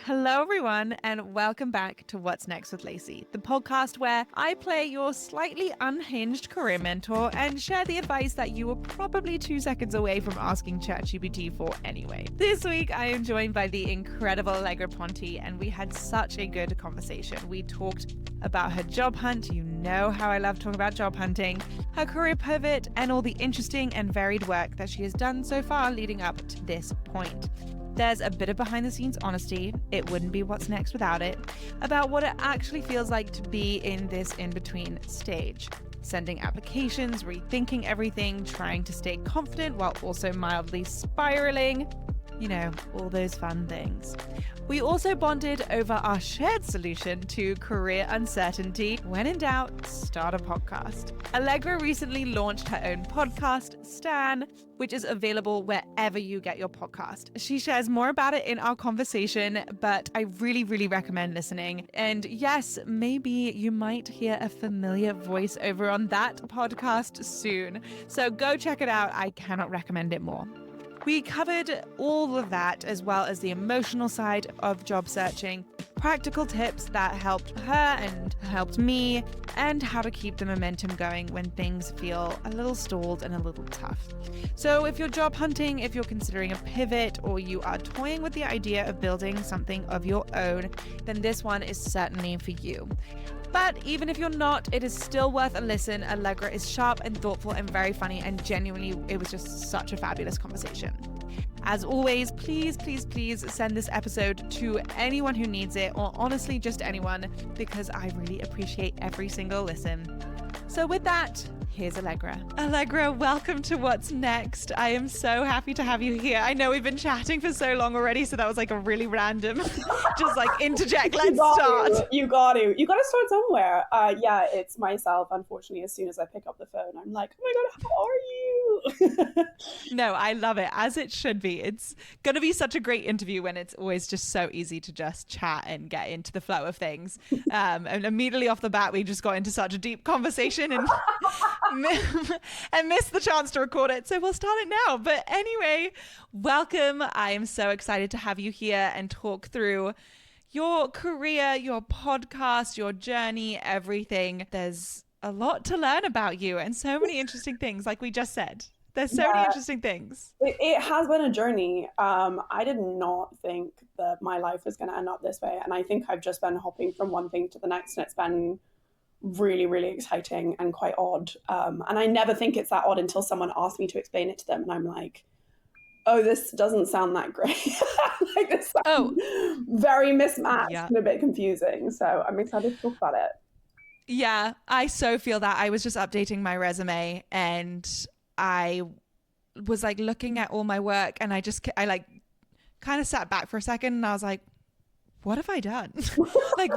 Hello, everyone, and welcome back to What's Next with Lacey, the podcast where I play your slightly unhinged career mentor and share the advice that you were probably 2 seconds away from asking ChatGPT for anyway. This week, I am joined by the incredible Allegra Ponti, and we had such a good conversation. We talked about her job hunt. You know how I love talking about job hunting, her career pivot, and all the interesting and varied work that she has done so far leading up to this point. There's a bit of behind the scenes honesty, it wouldn't be What's Next without it, about what it actually feels like to be in this in-between stage. Sending applications, rethinking everything, trying to stay confident while also mildly spiraling. You know, all those fun things. We also bonded over our shared solution to career uncertainty. When in doubt, start a podcast. Allegra recently launched her own podcast, Stan, which is available wherever you get your podcast. She shares more about it in our conversation, but I really, really recommend listening. And yes, maybe you might hear a familiar voice over on that podcast soon. So go check it out. I cannot recommend it more. We covered all of that, as well as the emotional side of job searching, practical tips that helped her and helped me, and how to keep the momentum going when things feel a little stalled and a little tough. So if you're job hunting, if you're considering a pivot, or you are toying with the idea of building something of your own, then this one is certainly for you. But even if you're not, it is still worth a listen. Allegra is sharp and thoughtful and very funny, and genuinely, it was just such a fabulous conversation. As always, please, please, please send this episode to anyone who needs it, or honestly, just anyone, because I really appreciate every single listen. So with that, here's Allegra. Allegra, welcome to What's Next. I am so happy to have you here. I know we've been chatting for so long already, so that was like a really random, just like interject, let's start. You got to start somewhere. Yeah, it's myself. Unfortunately, as soon as I pick up the phone, I'm like, oh my God, how are you? No, I love it, as it should be. It's going to be such a great interview when it's always just so easy to just chat and get into the flow of things. And immediately off the bat, we just got into such a deep conversation and missed the chance to record it. So we'll start it now. But anyway, welcome. I am so excited to have you here and talk through your career, your podcast, your journey, everything. There's a lot to learn about you and so many interesting things, like we just said. There's so many interesting things. It has been a journey. I did not think that my life was going to end up this way. And I think I've just been hopping from one thing to the next. And it's been really, really exciting and quite odd. And I never think it's that odd until someone asks me to explain it to them. And I'm like, oh, this doesn't sound that great. Like this sounds very mismatched and a bit confusing. So I'm excited to talk about it. Yeah, I so feel that. I was just updating my resume and I was like looking at all my work, and I like kind of sat back for a second and I was like, what have I done? Like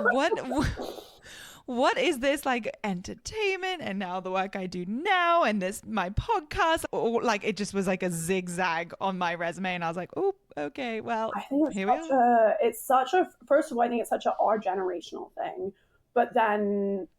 what is this, like entertainment, and now the work I do now, and this my podcast, or like it just was like a zigzag on my resume, and I was like, oh, okay, well, I think it's such a first of all, I think it's such our generational thing, but then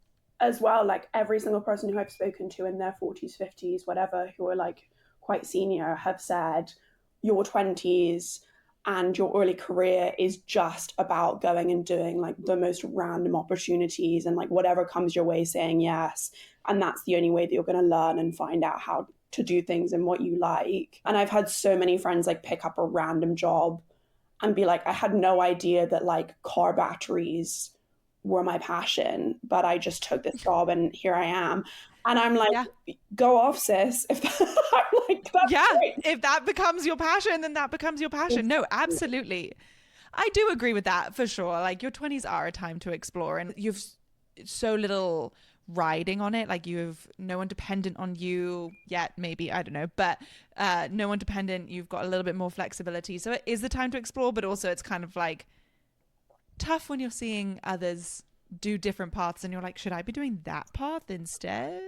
as well, like every single person who I've spoken to in their 40s, 50s, whatever, who are like quite senior, have said your 20s and your early career is just about going and doing like the most random opportunities and like whatever comes your way, saying yes. And that's the only way that you're going to learn and find out how to do things and what you like. And I've had so many friends like pick up a random job and be like, I had no idea that like car batteries were my passion, but I just took this job and here I am. And I'm like, go off, sis. If I'm like, that's great. If that becomes your passion, then that becomes your passion. No, absolutely. I do agree with that for sure. Like your 20s are a time to explore, and you've so little riding on it. Like you have no one dependent on you yet, maybe, I don't know, but no one dependent. You've got a little bit more flexibility. So it is the time to explore, but also it's kind of like tough when you're seeing others do different paths and you're like, should I be doing that path instead?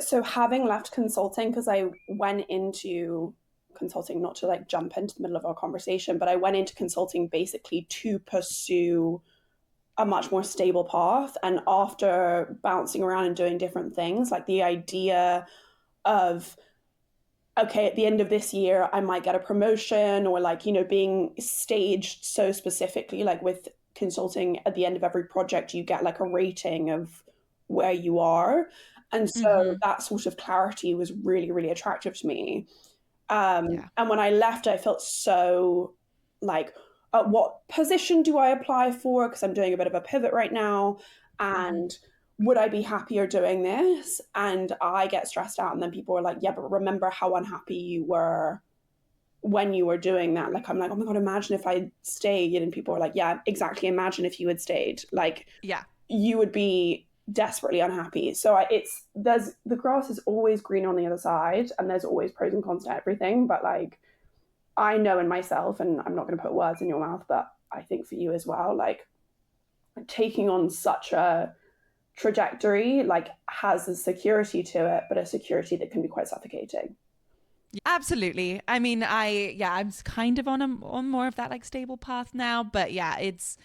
So having left consulting, because I went into consulting, not to like jump into the middle of our conversation, but I went into consulting basically to pursue a much more stable path. And after bouncing around and doing different things, like the idea of okay, at the end of this year, I might get a promotion, or like, being staged so specifically, like with consulting, at the end of every project, you get like a rating of where you are. And so Mm-hmm. that sort of clarity was really, really attractive to me. Yeah. And when I left, I felt so like, what position do I apply for? Because I'm doing a bit of a pivot right now. Mm-hmm. And would I be happier doing this? And I get stressed out. And then people are like, yeah, but remember how unhappy you were when you were doing that. Like, I'm like, oh my God, imagine if I stayed. And people are like, yeah, exactly. Imagine if you had stayed. Like, Yeah. you would be desperately unhappy. So there's the grass is always green on the other side, and there's always pros and cons to everything. But like, I know in myself, and I'm not going to put words in your mouth, but I think for you as well, like taking on such a trajectory like has a security to it, but a security that can be quite suffocating. Absolutely. I mean, I'm kind of on more of that like stable path now, but yeah, it's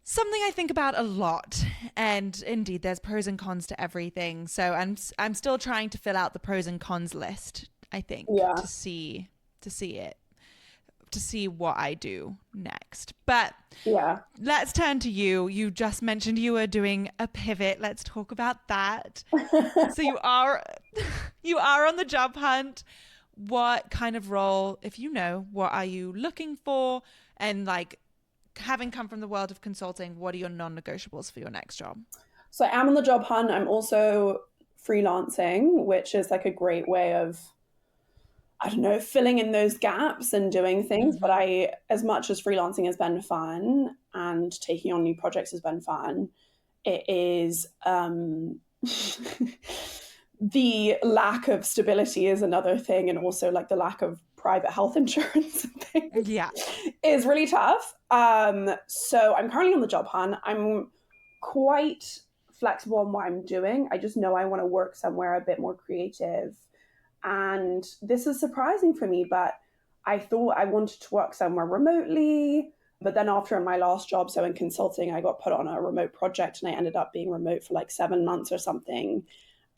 something I think about a lot. And indeed, there's pros and cons to everything. So I'm still trying to fill out the pros and cons list, I think, Yeah. to see what I do next. But Yeah. let's turn to you. You just mentioned you were doing a pivot. Let's talk about that. So you are on the job hunt. What kind of role, if you know, what are you looking for? And like, having come from the world of consulting, what are your non-negotiables for your next job? So I am on the job hunt. I'm also freelancing, which is like a great way of, I don't know, filling in those gaps and doing things. But Mm-hmm. as much as freelancing has been fun and taking on new projects has been fun, it is the lack of stability is another thing, and also like the lack of private health insurance and things Yeah. is really tough. So I'm currently on the job hunt. I'm quite flexible on what I'm doing. I just know I want to work somewhere a bit more creative. And this is surprising for me, but I thought I wanted to work somewhere remotely. But then after my last job, so in consulting, I got put on a remote project and I ended up being remote for like 7 months or something.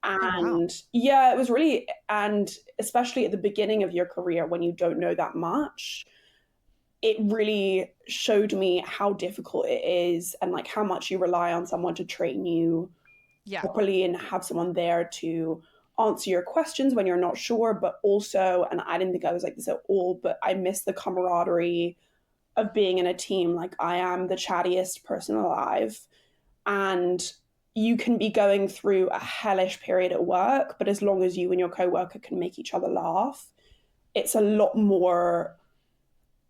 Oh, wow. And yeah, it was really, and especially at the beginning of your career when you don't know that much, it really showed me how difficult it is and like how much you rely on someone to train you Yeah. properly and have someone there to answer your questions when you're not sure. But also, and I didn't think I was like this at all, but I miss the camaraderie of being in a team. Like, I am the chattiest person alive, and you can be going through a hellish period at work, but as long as you and your coworker can make each other laugh, it's a lot more,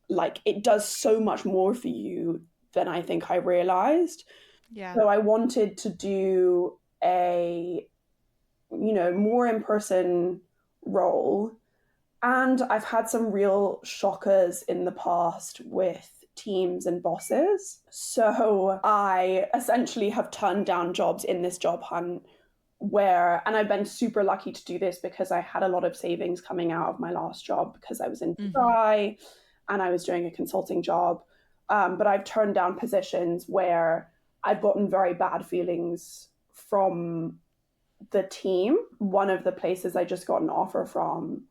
like, it does so much more for you than I think I realized. Yeah. So I wanted to do a, more in person role. And I've had some real shockers in the past with teams and bosses. So I essentially have turned down jobs in this job hunt where, and I've been super lucky to do this because I had a lot of savings coming out of my last job because I was in Mm-hmm. Dubai and I was doing a consulting job. But I've turned down positions where I've gotten very bad feelings from the team. One of the places I just got an offer from,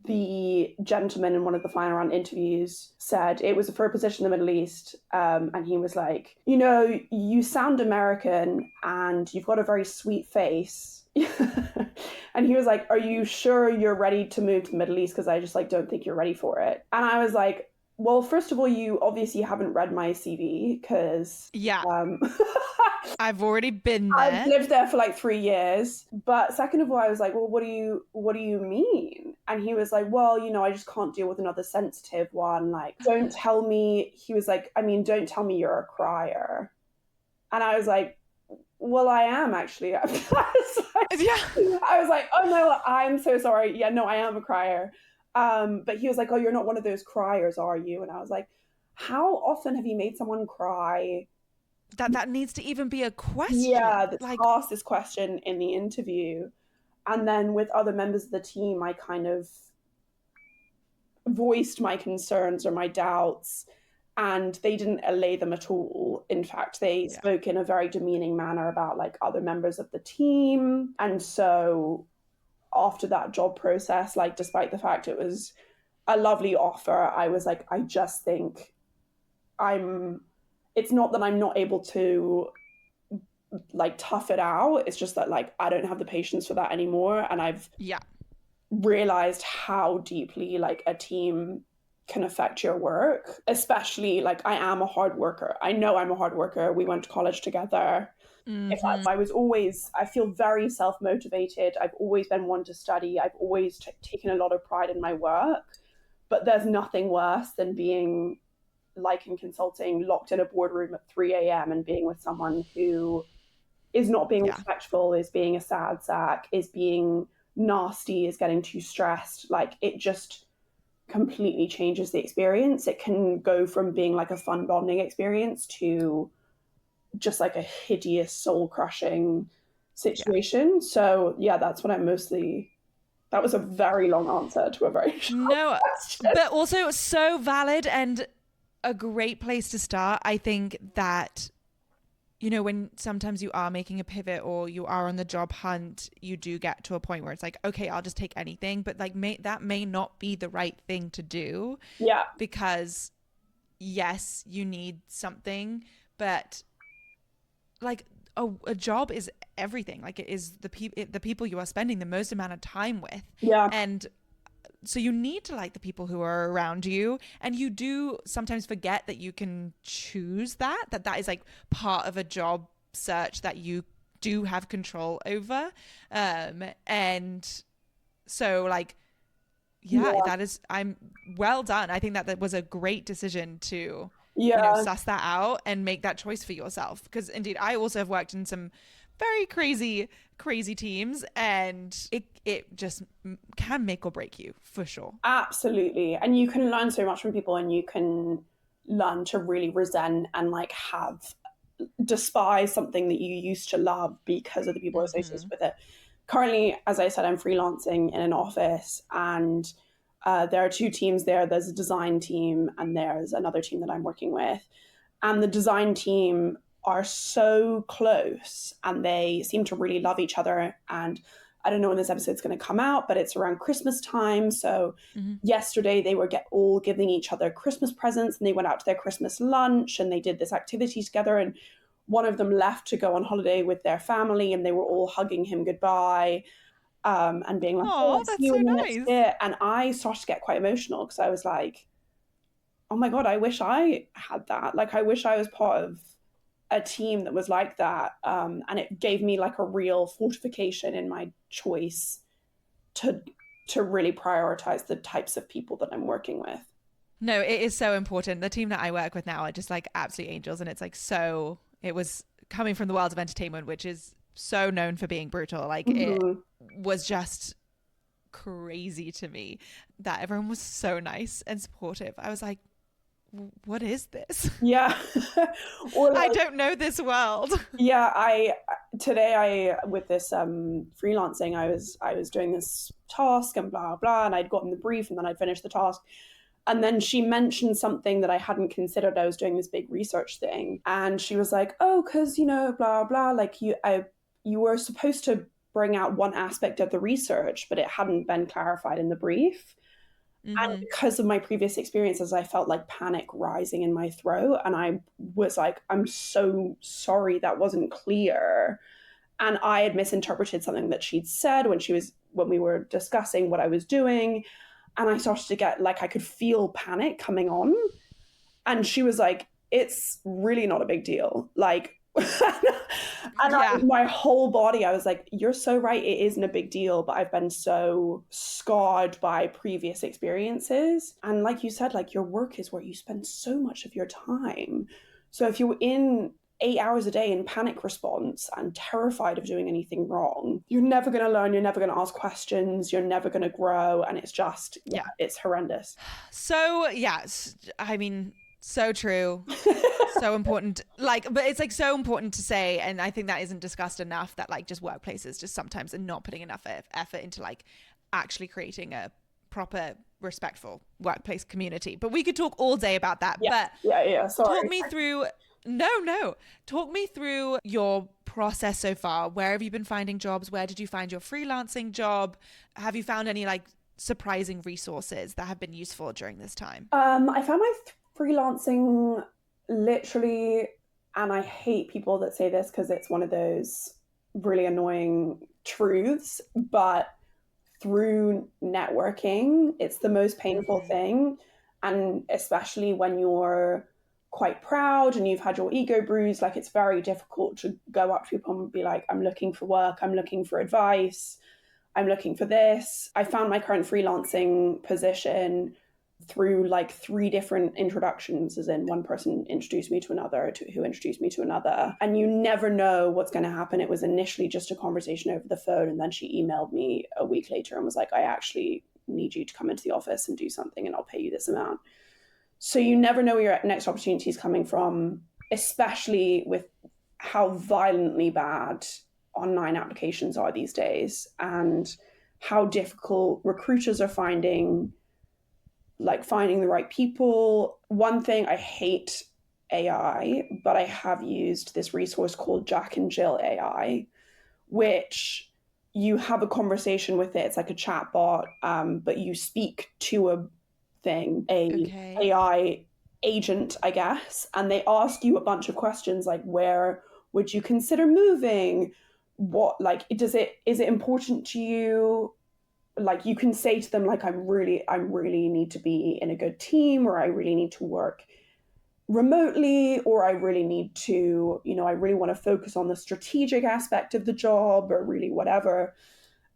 the gentleman in one of the final round interviews said it was for a position in the Middle East. And he was like, you sound American and you've got a very sweet face. And he was like, are you sure you're ready to move to the Middle East? Because I just like don't think you're ready for it. And I was like, well, first of all, you obviously haven't read my CV because Yeah. I've already been I've there. lived there for like 3 years. But second of all, I was like, well, what do you mean? And he was like, well, I just can't deal with another sensitive one. Like, don't tell me. He was like, I mean, don't tell me you're a crier. And I was like, well, I am actually. Yeah. I was like, oh no, I'm so sorry. Yeah, no, I am a crier. But he was like, oh, you're not one of those criers, are you? And I was like, how often have you made someone cry? That needs to even be a Yeah, question. that's Like, asked this question in the interview. And then with other members of the team, I kind of voiced my concerns or my doubts, and they didn't allay them at all. In fact, they yeah. spoke in a very demeaning manner about like other members of the team. And so after that job process, like despite the fact it was a lovely offer, I was like, I just think I'm, it's not that I'm not able to like tough it out. It's just that like I don't have the patience for that anymore. And I've Yeah. realized how deeply like a team can affect your work, especially like I am a hard worker. I know I'm a hard worker. We went to college together. Mm-hmm. I was always, I feel very self motivated. I've always been one to study. I've always taken a lot of pride in my work. But there's nothing worse than being, like in consulting, locked in a boardroom at 3 a.m. and being with someone who is not being Yeah. respectful, is being a sad sack, is being nasty, is getting too stressed. Like it just completely changes the experience. It can go from being like a fun bonding experience to just like a hideous, soul crushing Yeah. situation. So yeah, that's what I'm mostly. That was a very long answer to a very short No, question. but also so valid and a great place to start. I think that, you know, when sometimes you are making a pivot or you are on the job hunt, you do get to a point where it's like, okay, I'll just take anything, but like that may not be the right thing to do, Yeah, because yes, you need something, but like a job is everything. Like it is the people you are spending the most amount of time with. yeah, And so you need to like the people who are around you, and you do sometimes forget that you can choose that is like part of a job search that you do have control over. And so like, yeah, yeah, that is, I'm well done. I think that was a great decision to, you know, yeah. suss that out and make that choice for yourself, because indeed I also have worked in some very crazy teams, and it just can make or break you for sure. Absolutely. And you can learn so much from people, and you can learn to really resent and like have despise something that you used to love because of the people associated Mm-hmm. with it. Currently, as I said, I'm freelancing in an office, and there are two teams there. There's a design team, and there's another team that I'm working with. And the design team are so close, and they seem to really love each other. And I don't know when this episode's going to come out, but it's around Christmas time. So Mm-hmm. yesterday they were all giving each other Christmas presents, and they went out to their Christmas lunch, and they did this activity together. And one of them left to go on holiday with their family, and they were all hugging him goodbye, and being like, "Oh, Oh, I'll see that's you so in the next nice. bit." And I started to get quite emotional because I was like, "Oh my god, I wish I had that. Like, I wish I was part of a team that was like that." And it gave me like a real fortification in my choice to really prioritize the types of people that I'm working with. No, it is so important. The team that I work with now are just like absolute angels, and it's like, so it was coming from the world of entertainment, which is so known for being brutal. Like it Mm-hmm. was just crazy to me that everyone was so nice and supportive. I was like, what is this? Yeah. Or I like, don't know this world. yeah, I today I with this freelancing, I was doing this task and blah blah, and I'd gotten the brief, and then I'd finished the task. And then she mentioned something that I hadn't considered. I was doing this big research thing, and she was like, "Oh, because you know, blah blah, like you were supposed to bring out one aspect of the research, but it hadn't been clarified in the brief." And Mm-hmm. because of my previous experiences, I felt like panic rising in my throat, and I was like, "I'm so sorry that wasn't clear." And I had misinterpreted something that she'd said when we were discussing what I was doing, and I started to get like, I could feel panic coming on. And she was like, "It's really not a big deal." Like, Yeah. my whole body, I was like, "You're so right. It isn't a big deal." But I've been so scarred by previous experiences. And like you said, like your work is where you spend so much of your time. So if you're in 8 hours a day in panic response and terrified of doing anything wrong, you're never going to learn. You're never going to ask questions. You're never going to grow. And it's just, yeah, Yeah. it's horrendous. So, yes, I mean, so true. So important. Like, but it's like so important to say, and I think that isn't discussed enough, that like just workplaces just sometimes are not putting enough effort into like actually creating a proper respectful workplace community. But we could talk all day about that. Yeah, But yeah, yeah. talk Sorry. me through, no, talk me through your process so far? Where have you been finding jobs? Where did you find your freelancing job? Have you found any like surprising resources that have been useful during this time? I found my freelancing literally, and I hate people that say this because it's one of those really annoying truths, but through networking, it's the most painful thing. And especially when you're quite proud and you've had your ego bruised, like it's very difficult to go up to people and be like, I'm looking for work, I'm looking for advice, I'm looking for this. I found my current freelancing position through like 3 different introductions, as in one person introduced me to another, who introduced me to another. And you never know what's going to happen. It was initially just a conversation over the phone. And then she emailed me a week later and was like, I actually need you to come into the office and do something and I'll pay you this amount. So you never know where your next opportunity is coming from, especially with how violently bad online applications are these days and how difficult recruiters are finding the right people. One thing, I hate AI, but I have used this resource called Jack and Jill AI, which you have a conversation with it. It's like a chat bot, but you speak to a AI agent, I guess, and they ask you a bunch of questions like, where would you consider moving? What, like, is it important to you? Like, you can say to them, like, I really need to be in a good team, or I really need to work remotely, or I really need to, I really want to focus on the strategic aspect of the job, or really whatever.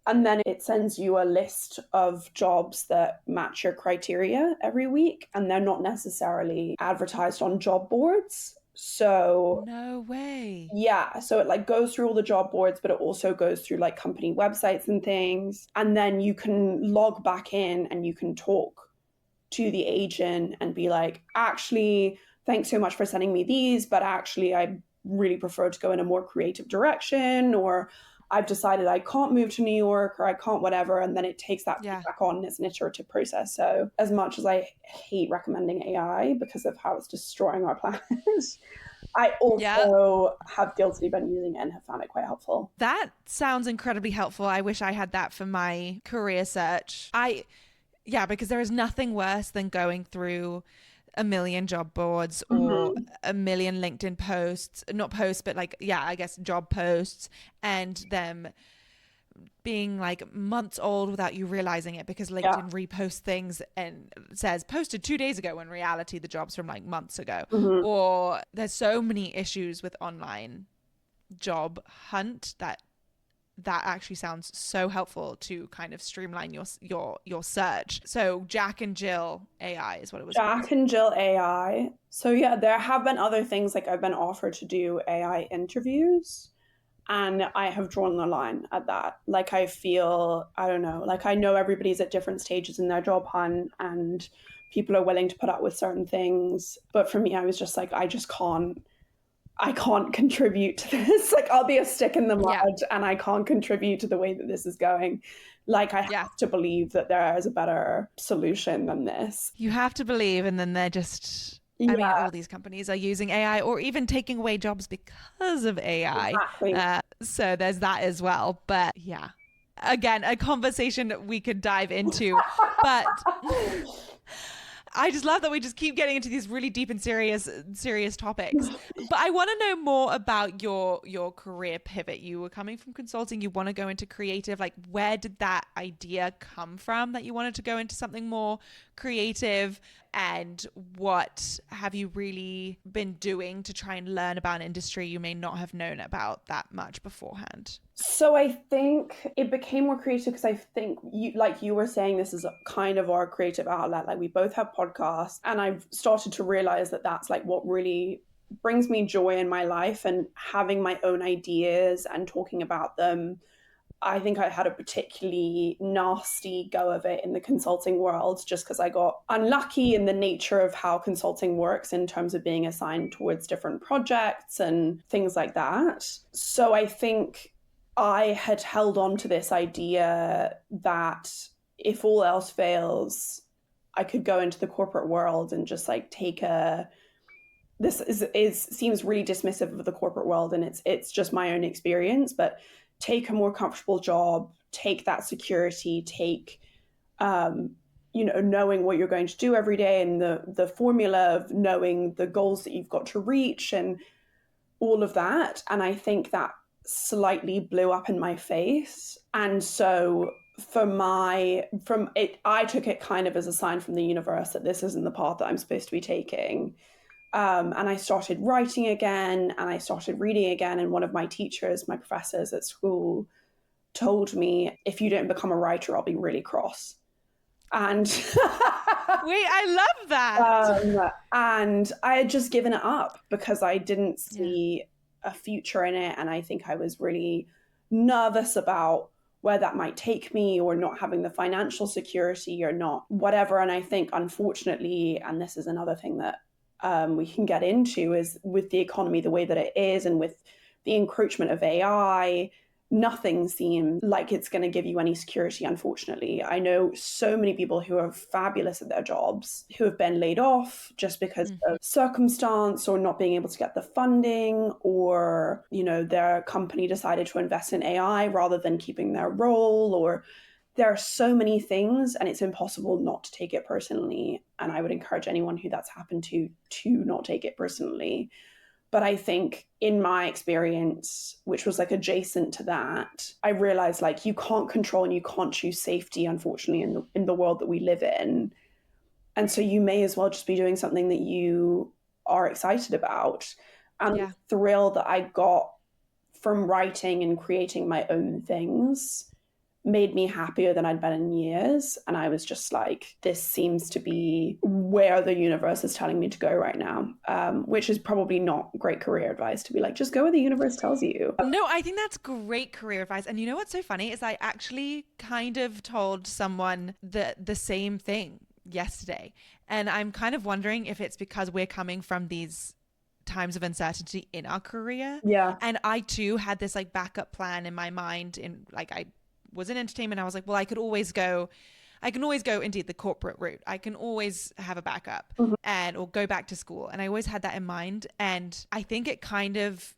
And then it sends you a list of jobs that match your criteria every week, and they're not necessarily advertised on job boards. So no way. Yeah, so it like goes through all the job boards, but it also goes through like company websites and things. And then you can log back in and you can talk to the agent and be like, actually, thanks so much for sending me these, but actually I really prefer to go in a more creative direction, or I've decided I can't move to New York, or I can't whatever. And then it takes that feedback on. It's an iterative process. So as much as I hate recommending AI because of how it's destroying our planet, I also have guiltily been using it and have found it quite helpful. That sounds incredibly helpful. I wish I had that for my career search. Because there is nothing worse than going through a million job boards or a million LinkedIn posts, not posts, but like, I guess job posts, and them being like months old without you realizing it, because LinkedIn reposts things and says posted 2 days ago, when in reality the job's from like months ago. Or there's so many issues with online job hunt that actually sounds so helpful to kind of streamline your search. So Jack and Jill AI is what it was called. Jack and Jill AI. So yeah, there have been other things, like I've been offered to do AI interviews, and I have drawn the line at that. Like, I feel, I don't know, like I know everybody's at different stages in their job hunt and people are willing to put up with certain things. But for me, I was just like, I can't contribute to this. Like, I'll be a stick in the mud and I can't contribute to the way that this is going. Like, I have to believe that there is a better solution than this. You have to believe, and then they're just... I mean, all these companies are using AI or even taking away jobs because of AI. Exactly. So there's that as well. But yeah, again, a conversation we could dive into. But I just love that we just keep getting into these really deep and serious topics. But I want to know more about your career pivot. You were coming from consulting, you want to go into creative. Like, where did that idea come from that you wanted to go into something more creative? And what have you really been doing to try and learn about an industry you may not have known about that much beforehand? So I think it became more creative because I think, you were saying, this is kind of our creative outlet. Like, we both have podcasts, and I've started to realize that that's like what really brings me joy in my life, and having my own ideas and talking about them. I think I had a particularly nasty go of it in the consulting world, just because I got unlucky in the nature of how consulting works in terms of being assigned towards different projects and things like that. So I think I had held on to this idea that if all else fails, I could go into the corporate world and just like take a this is seems really dismissive of the corporate world, and it's just my own experience, but take a more comfortable job, take that security, take knowing what you're going to do every day, and the formula of knowing the goals that you've got to reach and all of that. And I think that slightly blew up in my face. And so I took it kind of as a sign from the universe that this isn't the path that I'm supposed to be taking. And I started writing again, and I started reading again. And one of my teachers, my professors at school, told me, if you don't become a writer, I'll be really cross. And wait, I love that. And I had just given it up because I didn't see a future in it. And I think I was really nervous about where that might take me, or not having the financial security, or not whatever. And I think, unfortunately, and this is another thing that we can get into, is with the economy the way that it is, and with the encroachment of AI, nothing seems like it's going to give you any security, unfortunately. I know so many people who are fabulous at their jobs who have been laid off just because of circumstance, or not being able to get the funding, or, their company decided to invest in AI rather than keeping their role, or there are so many things, and it's impossible not to take it personally. And I would encourage anyone who that's happened to not take it personally. But I think in my experience, which was like adjacent to that, I realized like you can't control and you can't choose safety, unfortunately, in the world that we live in. And so you may as well just be doing something that you are excited about. And the thrill that I got from writing and creating my own things made me happier than I'd been in years. And I was just like, this seems to be where the universe is telling me to go right now, which is probably not great career advice, to be like, just go where the universe tells you. No, I think that's great career advice. And you know what's so funny is I actually kind of told someone the same thing yesterday. And I'm kind of wondering if it's because we're coming from these times of uncertainty in our career. Yeah. And I too had this like backup plan in my mind, in like, I was in entertainment. I was like, well, I can always go indeed the corporate route. I can always have a backup or go back to school. And I always had that in mind. And I think it kind of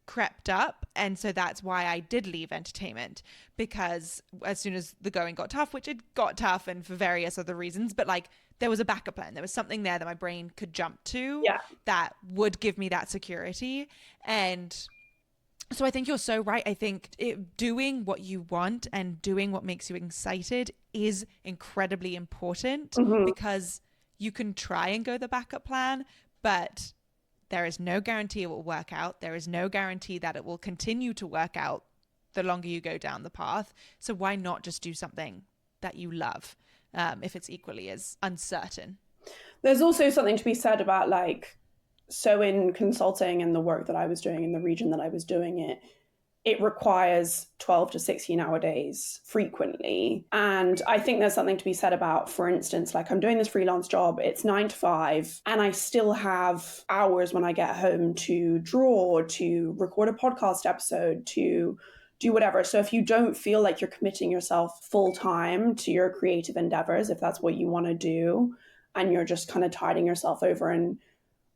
crept up. And so that's why I did leave entertainment, because as soon as the going got tough, which it got tough and for various other reasons, but like there was a backup plan. There was something there that my brain could jump to that would give me that security. And so I think you're so right. I think doing what you want and doing what makes you excited is incredibly important, because you can try and go the backup plan, but there is no guarantee it will work out. There is no guarantee that it will continue to work out the longer you go down the path. So why not just do something that you love, if it's equally as uncertain? There's also something to be said about like, so in consulting and the work that I was doing in the region that I was doing it requires 12 to 16 hour days frequently. And I think there's something to be said about, for instance, like I'm doing this freelance job, it's 9 to 5, and I still have hours when I get home to draw, to record a podcast episode, to do whatever. So if you don't feel like you're committing yourself full time to your creative endeavors, if that's what you want to do, and you're just kind of tiding yourself over and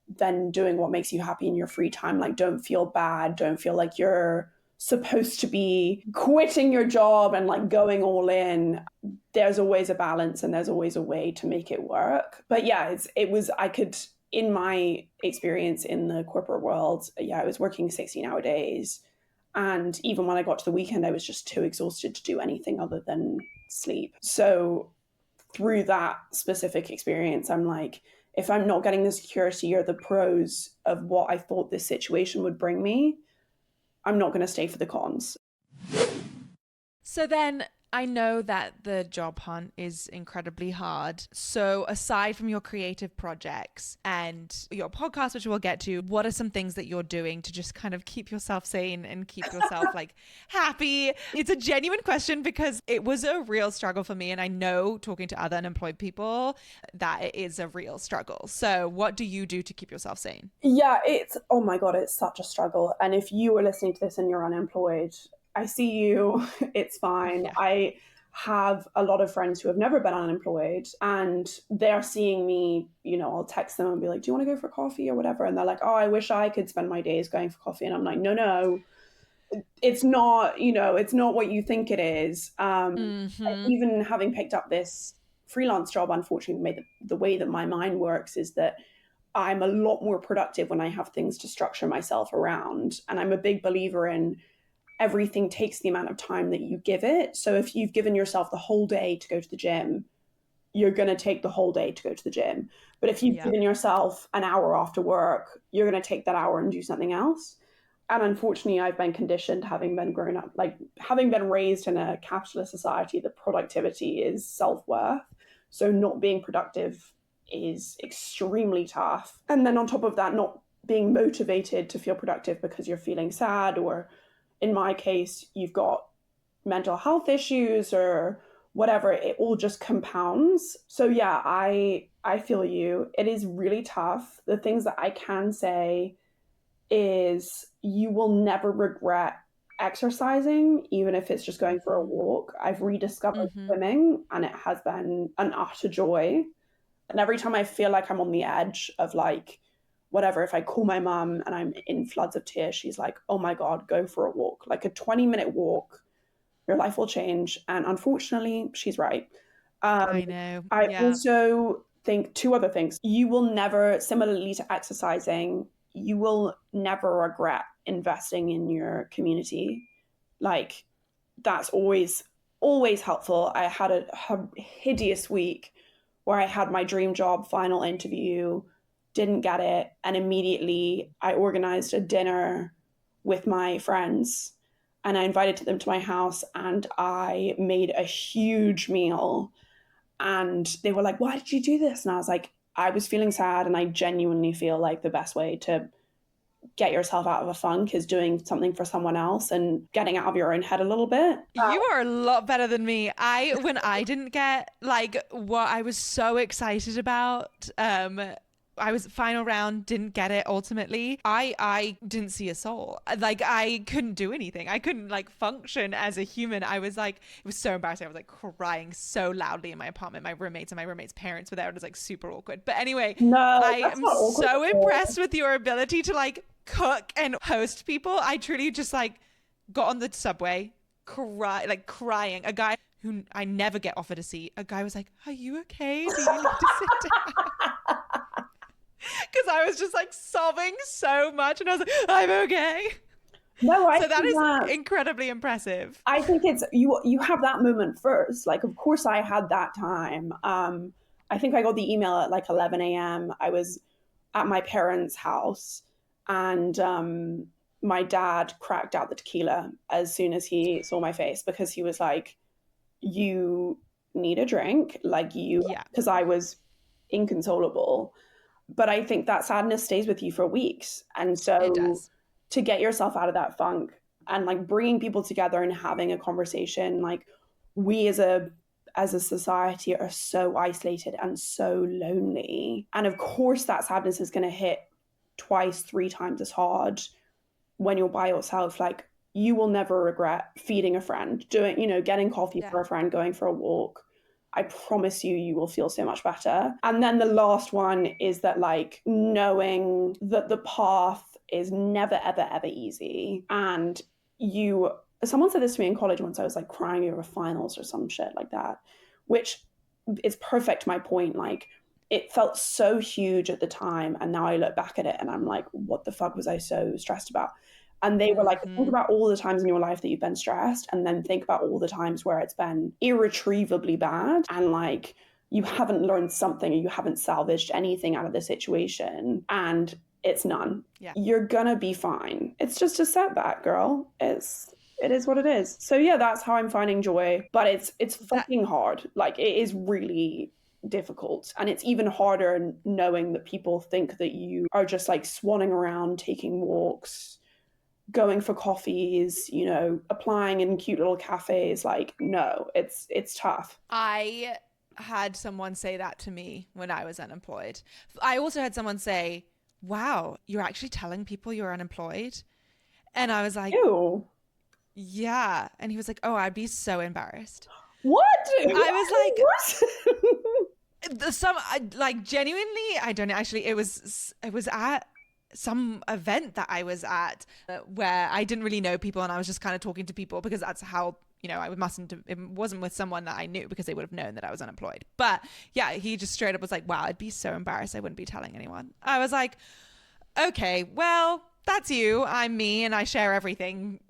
then doing what makes you happy in your free time, like don't feel bad, don't feel like you're supposed to be quitting your job and like going all in. There's always a balance, and there's always a way to make it work. But yeah, I could, in my experience in the corporate world, I was working 16-hour days, and even when I got to the weekend, I was just too exhausted to do anything other than sleep. So through that specific experience, I'm like, if I'm not getting the security or the pros of what I thought this situation would bring me, I'm not going to stay for the cons. So then I know that the job hunt is incredibly hard. So aside from your creative projects and your podcast, which we'll get to, what are some things that you're doing to just kind of keep yourself sane and keep yourself like happy? It's a genuine question because it was a real struggle for me. And I know, talking to other unemployed people, that it is a real struggle. So what do you do to keep yourself sane? Yeah, oh my God, it's such a struggle. And if you are listening to this and you're unemployed, I see you. It's fine. Yeah. I have a lot of friends who have never been unemployed, and they're seeing me, you know, I'll text them and be like, do you want to go for coffee or whatever? And they're like, oh, I wish I could spend my days going for coffee. And I'm like, no, it's not, you know, it's not what you think it is. Even having picked up this freelance job, unfortunately, the way that my mind works is that I'm a lot more productive when I have things to structure myself around. And I'm a big believer in everything takes the amount of time that you give it. So if you've given yourself the whole day to go to the gym, you're going to take the whole day to go to the gym. But if you've given yourself an hour after work, you're going to take that hour and do something else. And unfortunately, I've been conditioned, having been grown up, like having been raised in a capitalist society, that productivity is self-worth. So not being productive is extremely tough. And then on top of that, not being motivated to feel productive because you're feeling sad, or in my case, you've got mental health issues or whatever, it all just compounds. So yeah, I feel you. It is really tough. The things that I can say is you will never regret exercising, even if it's just going for a walk. I've rediscovered swimming, and it has been an utter joy. And every time I feel like I'm on the edge of like, whatever, if I call my mum and I'm in floods of tears, she's like, oh my God, go for a walk. Like a 20-minute walk, your life will change. And unfortunately, she's right. I know. I also think two other things. You will never, similarly to exercising, you will never regret investing in your community. Like that's always helpful. I had a hideous week where I had my dream job final interview, didn't get it, and immediately I organized a dinner with my friends and I invited them to my house, and I made a huge meal, and they were like, why did you do this? And I was like, I was feeling sad, and I genuinely feel like the best way to get yourself out of a funk is doing something for someone else and getting out of your own head a little bit. You are a lot better than me. When I didn't get like what I was so excited about, I was final round, didn't get it ultimately. I didn't see a soul. Like I couldn't do anything. I couldn't like function as a human. I was like, it was so embarrassing. I was like crying so loudly in my apartment. My roommates and my roommates' parents were there. It was like super awkward. But anyway, I am so impressed with your ability to like cook and host people. I truly just like got on the subway, crying. A guy who I never get offered a seat. A guy was like, "Are you okay? Do you need to sit down?" Because I was just like sobbing so much, and I was like, "I'm okay." No, so that is incredibly impressive. I think it's you have that moment first. Like, of course, I had that time. I think I got the email at like 11 a.m. I was at my parents' house, and my dad cracked out the tequila as soon as he saw my face, because he was like, you need a drink, like you, because I was inconsolable. But I think that sadness stays with you for weeks. And so to get yourself out of that funk and like bringing people together and having a conversation, like we as a society are so isolated and so lonely. And of course that sadness is going to hit twice, 3 times as hard when you're by yourself. Like you will never regret feeding a friend, doing, you know, getting coffee for a friend, going for a walk. I promise you will feel so much better. And then the last one is that like knowing that the path is never, ever, ever easy. And someone said this to me in college once, I was like crying over finals or some shit like that, which is perfect to my point. Like it felt so huge at the time. And now I look back at it and I'm like, what the fuck was I so stressed about? And they were like, think about all the times in your life that you've been stressed, and then think about all the times where it's been irretrievably bad and like you haven't learned something or you haven't salvaged anything out of the situation, and it's none. You're gonna be fine. It's just a setback, girl. It is what it is. So yeah, that's how I'm finding joy. But it's fucking hard. Like it is really difficult, and it's even harder knowing that people think that you are just like swanning around, taking walks, going for coffees, you know, applying in cute little cafes. Like, no, it's tough. I had someone say that to me when I was unemployed. I also had someone say, wow, you're actually telling people you're unemployed? And I was like, ew. Yeah. And he was like, oh, I'd be so embarrassed. What? I was What? like genuinely, I don't know. Actually, it was at some event that I was at where I didn't really know people, and I was just kind of talking to people because that's how, you know, it wasn't with someone that I knew because they would have known that I was unemployed. But yeah, he just straight up was like, wow, I'd be so embarrassed. I wouldn't be telling anyone. I was like, okay, well, that's you. I'm me and I share everything.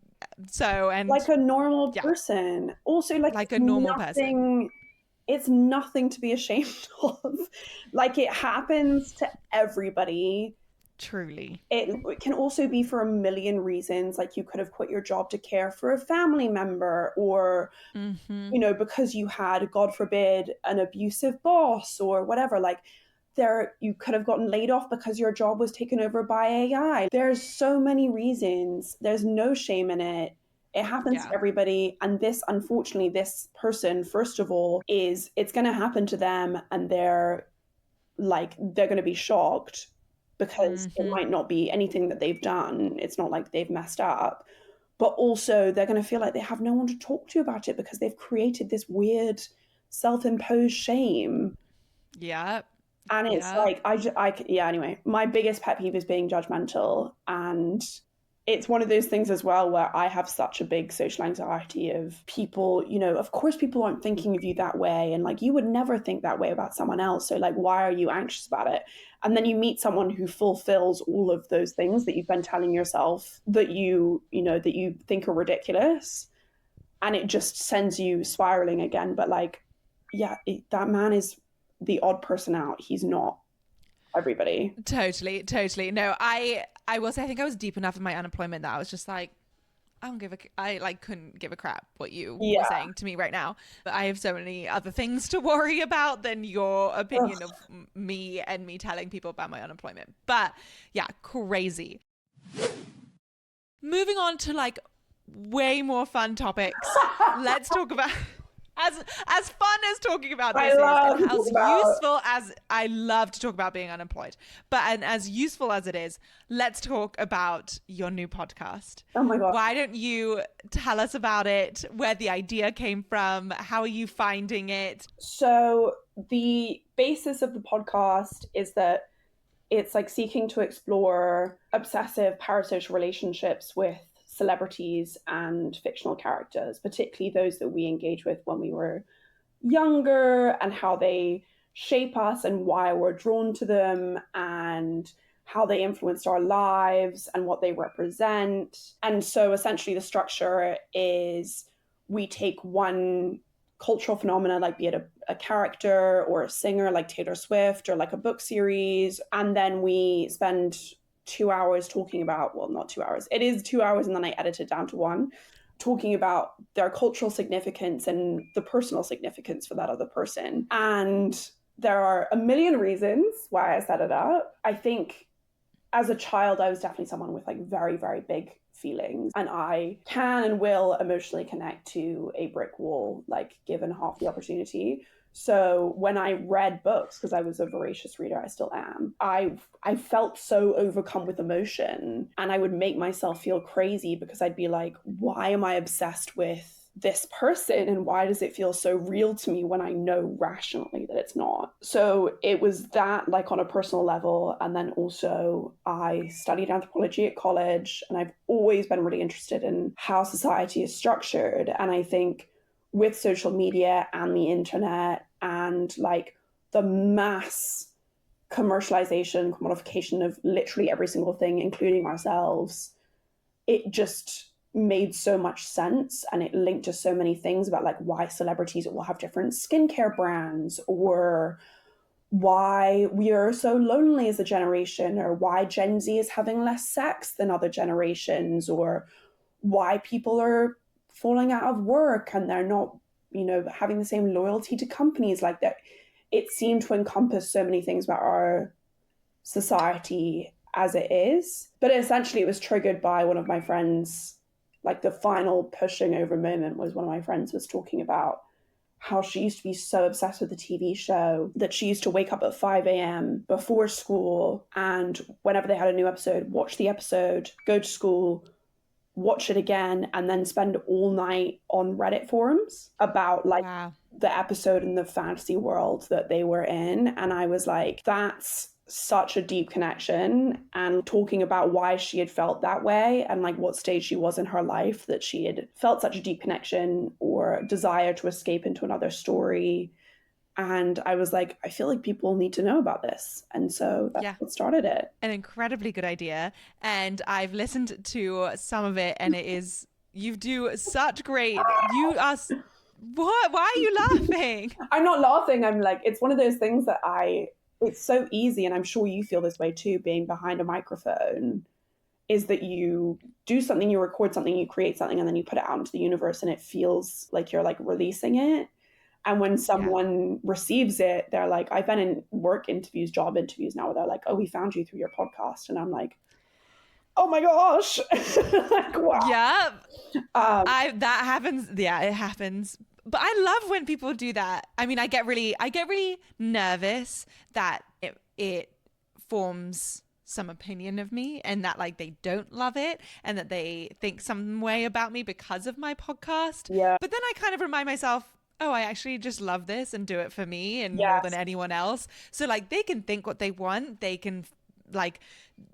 So, and Like a normal yeah, person. Also, like like a normal person. it's nothing to be ashamed of. Like it happens to everybody. Truly. It can also be for a million reasons. Like you could have quit your job to care for a family member, or, Mm-hmm. you know, because you had, God forbid, an abusive boss or whatever. Like you could have gotten laid off because your job was taken over by AI. There's so many reasons. There's no shame in it. It happens to Yeah. everybody. And this, unfortunately, this person, first of all, it's going to happen to them, and they're going to be shocked because it Mm-hmm. might not be anything that they've done. It's not like they've messed up. But also, they're going to feel like they have no one to talk to about it because they've created this weird self imposed shame. Yeah. And it's Yeah. like, yeah, anyway, my biggest pet peeve is being judgmental. And it's one of those things as well where I have such a big social anxiety of people, you know, of course, people aren't thinking of you that way. And like, you would never think that way about someone else. So, like, why are you anxious about it? And then you meet someone who fulfills all of those things that you've been telling yourself that that you think are ridiculous. And it just sends you spiraling again. But like, yeah, that man is the odd person out. He's not everybody. Totally, totally. No, I will say I think I was deep enough in my unemployment that I was just like, I like couldn't give a crap what you were Yeah. saying to me right now. But I have so many other things to worry about than your opinion Ugh. of me and me telling people about my unemployment. But yeah, crazy. Moving on to like way more fun topics. Let's talk about as fun as talking about I this is, and love to talk as about. useful as I love to talk about being unemployed, but and as useful as it is, let's talk about your new podcast. Oh my god. Why don't you tell us about it, where the idea came from, how are you finding it? So the basis of the podcast is that it's like seeking to explore obsessive parasocial relationships with celebrities and fictional characters, particularly those that we engage with when we were younger, and how they shape us and why we're drawn to them, and how they influenced our lives and what they represent. And so essentially, the structure is we take one cultural phenomena, like be it a character or a singer like Taylor Swift, or like a book series, and then we spend 2 hours talking about, well, not 2 hours, it is 2 hours, and then I edit it down to one, talking about their cultural significance and the personal significance for that other person. And there are a million reasons why I set it up. I think as a child, I was definitely someone with like very, very big feelings, and I can and will emotionally connect to a brick wall, like given half the opportunity. So when I read books, because I was a voracious reader, I still am, I felt so overcome with emotion, and I would make myself feel crazy because I'd be like, why am I obsessed with this person, and why does it feel so real to me when I know rationally that it's not? So it was that, like, on a personal level. And then also I studied anthropology at college, and I've always been really interested in how society is structured. And I think with social media and the internet and like the mass commercialization, commodification of literally every single thing, including ourselves, it just made so much sense, and it linked to so many things about like why celebrities will have different skincare brands, or why we are so lonely as a generation, or why Gen Z is having less sex than other generations, or why people are falling out of work and they're not, having the same loyalty to companies like that. It seemed to encompass so many things about our society as it is. But essentially, it was triggered by one of my friends. Like the final pushing over moment was one of my friends was talking about how she used to be so obsessed with the TV show that she used to wake up at 5 a.m. before school, and whenever they had a new episode, watch the episode, go to school, watch it again, and then spend all night on Reddit forums about like Wow. the episode and the fantasy world that they were in. And I was like, that's such a deep connection, and talking about why she had felt that way and like what stage she was in her life that she had felt such a deep connection or desire to escape into another story. And I was like, I feel like people need to know about this. And so that's what started it. An incredibly good idea. And I've listened to some of it, and you do such great. You are, what? Why are you laughing? I'm not laughing. I'm like, it's one of those things that it's so easy. And I'm sure you feel this way too, being behind a microphone, is that you do something, you record something, you create something, and then you put it out into the universe, and it feels like you're like releasing it. And when someone receives it, they're like, I've been in work interviews, job interviews now, where they're like, oh, we found you through your podcast. And I'm like, oh my gosh. Like, wow. Yeah. That happens. Yeah, it happens. But I love when people do that. I mean, I get really nervous that it forms some opinion of me, and that like they don't love it, and that they think some way about me because of my podcast. Yeah. But then I kind of remind myself, oh, I actually just love this and do it for me and more than anyone else. So like they can think what they want. They can like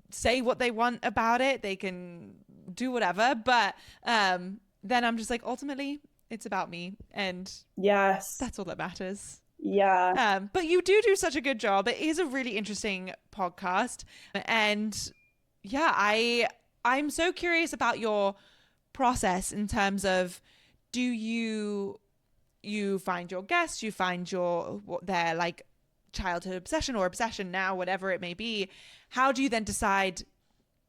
say what they want about it. They can do whatever. But then I'm just like, ultimately, it's about me. And that's all that matters. Yeah. But you do such a good job. It is a really interesting podcast. And yeah, I'm so curious about your process in terms of, do you find your guests, you find what their like childhood obsession or obsession now, whatever it may be. How do you then decide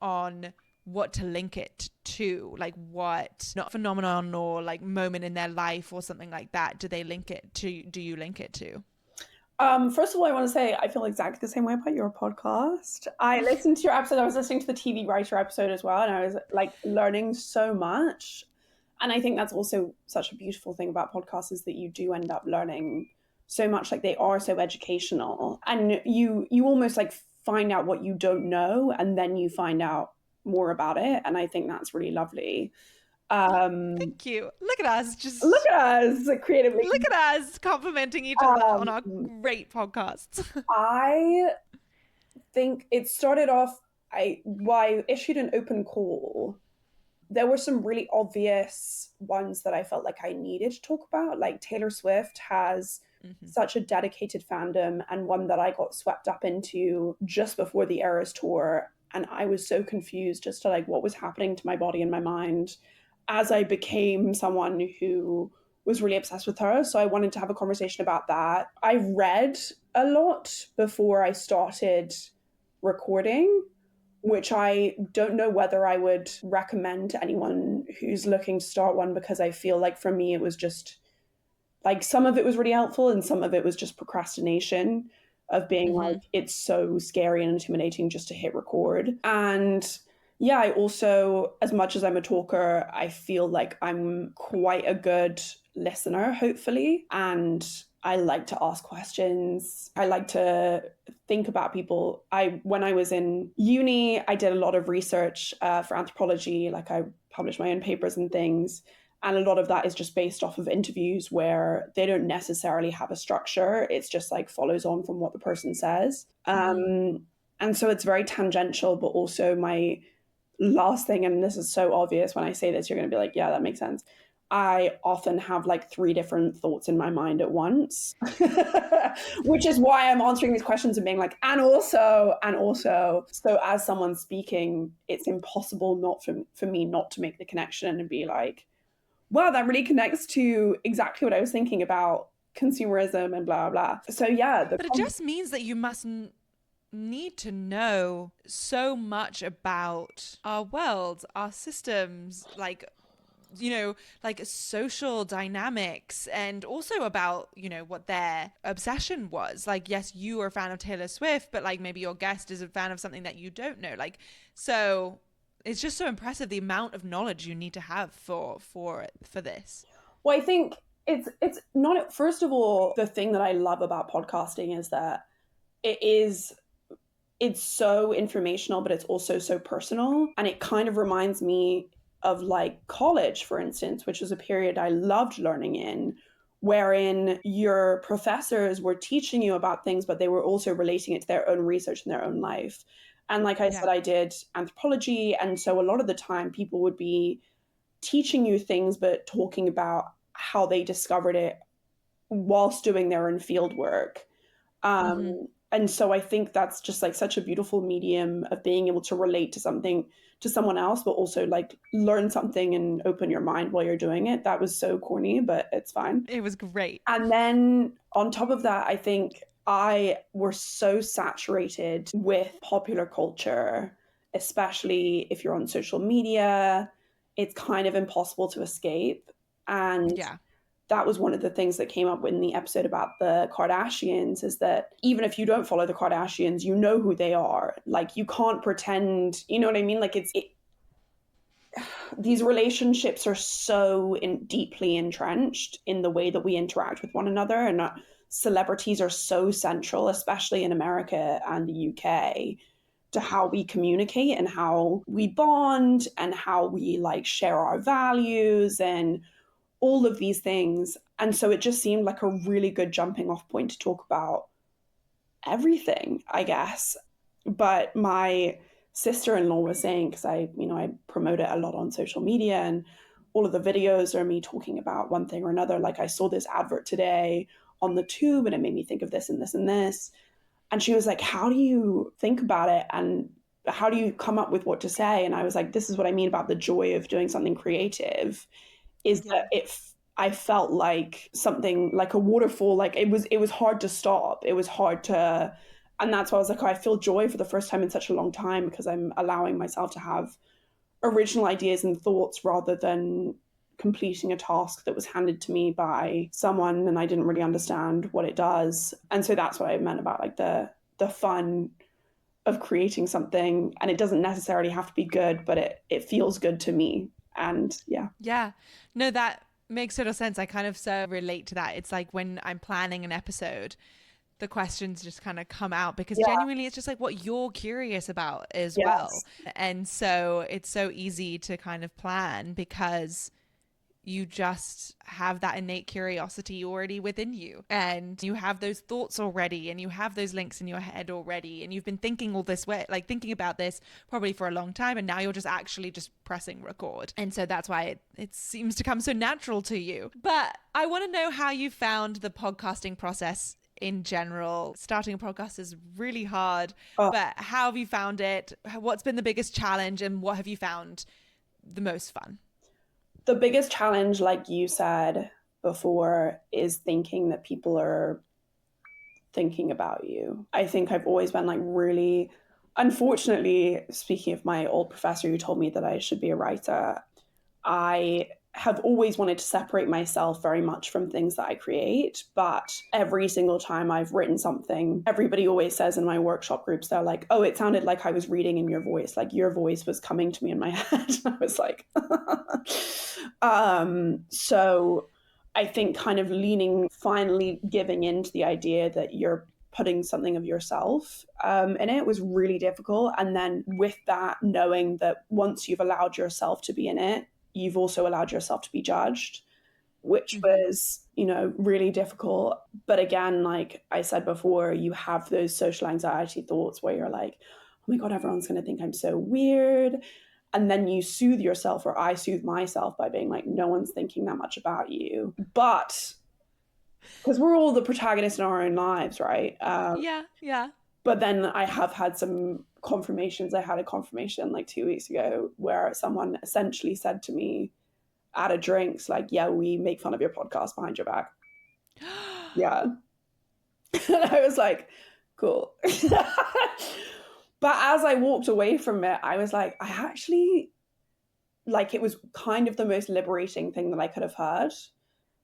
on what to link it to? Like what, not phenomenon or like moment in their life or something like that, do you link it to? First of all, I want to say I feel exactly the same way about your podcast. I listened to your episode. I was listening to the TV writer episode as well, and I was like learning so much. And I think that's also such a beautiful thing about podcasts, is that you do end up learning so much. Like they are so educational, and you almost like find out what you don't know, and then you find out more about it. And I think that's really lovely. Thank you. Look at us, creatively. Look at us complimenting each other on our great podcasts. I think it started off, I issued an open call. There were some really obvious ones that I felt like I needed to talk about. Like Taylor Swift has such a dedicated fandom, and one that I got swept up into just before the Eras tour. And I was so confused as to like what was happening to my body and my mind as I became someone who was really obsessed with her. So I wanted to have a conversation about that. I read a lot before I started recording, which I don't know whether I would recommend to anyone who's looking to start one, because I feel like for me, it was just like some of it was really helpful and some of it was just procrastination of being like, it's so scary and intimidating just to hit record. And yeah, I also, as much as I'm a talker, I feel like I'm quite a good listener, hopefully. And I like to ask questions. I like to think about people. When I was in uni, I did a lot of research for anthropology. Like I published my own papers and things. And a lot of that is just based off of interviews where they don't necessarily have a structure. It's just like follows on from what the person says. And so it's very tangential, but also my last thing, and this is so obvious when I say this, you're going to be like, yeah, that makes sense. I often have like 3 different thoughts in my mind at once, which is why I'm answering these questions and being like, and also. So as someone speaking, it's impossible not for me not to make the connection and be like, wow, that really connects to exactly what I was thinking about consumerism and blah, blah. So yeah. But it just means that you mustn't need to know so much about our world, our systems, like, you know, like social dynamics, and also about, you know, what their obsession was. Like, yes, you are a fan of Taylor Swift, but like maybe your guest is a fan of something that you don't know. Like, so it's just so impressive the amount of knowledge you need to have for this. Well, I think it's not, first of all, the thing that I love about podcasting is that it's so informational, but it's also so personal. And it kind of reminds me of like college, for instance, which was a period I loved learning in, wherein your professors were teaching you about things, but they were also relating it to their own research and their own life. And like I Yeah. said, I did anthropology. And so a lot of the time people would be teaching you things, but talking about how they discovered it whilst doing their own field work. Hmm. And so I think that's just like such a beautiful medium of being able to relate to something to someone else, but also like learn something and open your mind while you're doing it. That was so corny, but it's fine. It was great. And then on top of that, I think I were so saturated with popular culture, especially if you're on social media, it's kind of impossible to escape. And Yeah. that was one of the things that came up in the episode about the Kardashians, is that even if you don't follow the Kardashians, you know who they are. Like you can't pretend, you know what I mean? Like these relationships are so deeply entrenched in the way that we interact with one another, and celebrities are so central, especially in America and the UK, to how we communicate and how we bond and how we like share our values and all of these things. And so it just seemed like a really good jumping off point to talk about everything, I guess. But my sister-in-law was saying, because I promote it a lot on social media, and all of the videos are me talking about one thing or another. Like I saw this advert today on the tube and it made me think of this and this and this. And she was like, how do you think about it? And how do you come up with what to say? And I was like, this is what I mean about the joy of doing something creative, is Yeah. that I felt like something like a waterfall. Like it was hard to stop. It was hard to, and that's why I was like, oh, I feel joy for the first time in such a long time, because I'm allowing myself to have original ideas and thoughts rather than completing a task that was handed to me by someone and I didn't really understand what it does. And so that's what I meant about like the fun of creating something. And it doesn't necessarily have to be good, but it feels good to me. And yeah. Yeah. No, that makes total sense. I kind of so relate to that. It's like when I'm planning an episode, the questions just kind of come out because Yeah. genuinely it's just like what you're curious about as well. Yes. And so it's so easy to kind of plan because you just have that innate curiosity already within you and you have those thoughts already and you have those links in your head already and you've been thinking all this way, like thinking about this probably for a long time, and now you're just actually just pressing record, and so that's why it seems to come so natural to you. But I want to know how you found the podcasting process in general. Starting a podcast is really hard, Oh, but how have you found it? What's been the biggest challenge and what have you found the most fun? the biggest challenge, like you said before, is thinking that people are thinking about you. I think I've always been like really, unfortunately, speaking of my old professor who told me that I should be a writer, I have always wanted to separate myself very much from things that I create. But every single time I've written something, everybody always says in my workshop groups, they're like, oh, it sounded like I was reading in your voice. Like your voice was coming to me in my head. I was like, so I think kind of finally giving into the idea that you're putting something of yourself in it was really difficult. And then with that, knowing that once you've allowed yourself to be in it, you've also allowed yourself to be judged, which Mm-hmm. was, really difficult. But again, like I said before, you have those social anxiety thoughts where you're like, oh my God, everyone's going to think I'm so weird. And then you soothe yourself, or I soothe myself by being like, no one's thinking that much about you. But because we're all the protagonists in our own lives, right? Yeah, yeah. But then I have had some confirmations. I had a confirmation like 2 weeks ago where someone essentially said to me at a drinks, like, yeah, we make fun of your podcast behind your back. Yeah. And I was like, cool. But as I walked away from it, I was like, I actually, like, it was kind of the most liberating thing that I could have heard.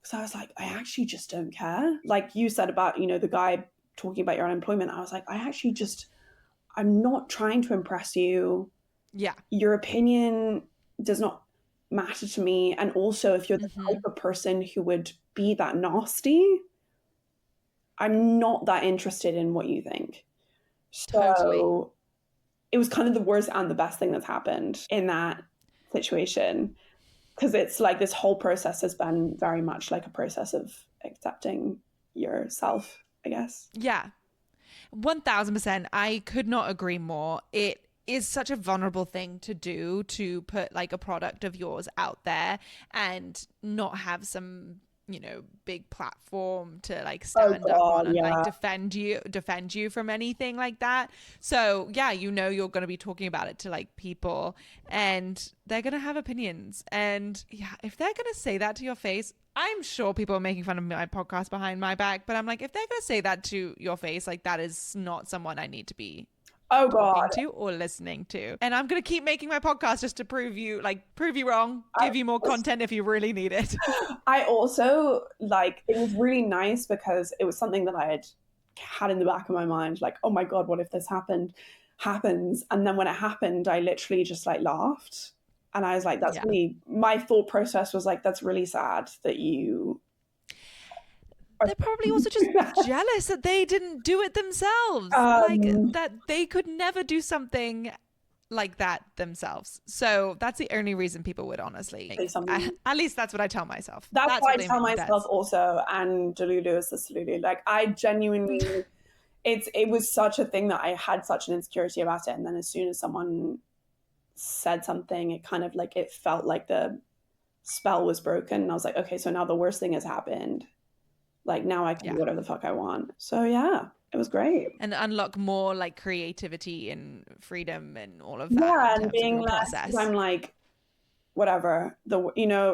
Because I was like, I actually just don't care. Like you said about, the guy talking about your unemployment, I was like, I'm not trying to impress you. Yeah. Your opinion does not matter to me. And also, if you're the Mm-hmm. type of person who would be that nasty, I'm not that interested in what you think. Totally. So it was kind of the worst and the best thing that's happened in that. situation, because it's like this whole process has been very much like a process of accepting yourself, I guess. Yeah. 1000%. I could not agree more. It is such a vulnerable thing to do, to put like a product of yours out there and not have some, you know, big platform to like stand up on and like defend you from anything like that. So yeah, you know, you're going to be talking about it to like people and they're going to have opinions. And yeah, if they're going to say that to your face, I'm sure people are making fun of my podcast behind my back, but I'm like, if they're going to say that to your face, like that is not someone I need to be talking to or listening to. And I'm going to keep making my podcast just to prove you wrong, give you more content if you really need it. I also like, it was really nice because it was something that I had in the back of my mind, like, oh my God, what if this happens? And then when it happened, I literally just like laughed. And I was like, that's really, my thought process was like, that's really sad that you... They're probably also just jealous that they didn't do it themselves. Like that they could never do something like that themselves. So that's the only reason people would honestly. At least that's what I tell myself. That's what I tell myself also. And Delulu is the Delulu. Like I genuinely, it was such a thing that I had such an insecurity about it. And then as soon as someone said something, it kind of like, it felt like the spell was broken. And I was like, okay, so now the worst thing has happened. Like now I can do whatever the fuck I want. So yeah, it was great. And unlock more like creativity and freedom and all of that. Yeah, and being less, I'm like, whatever.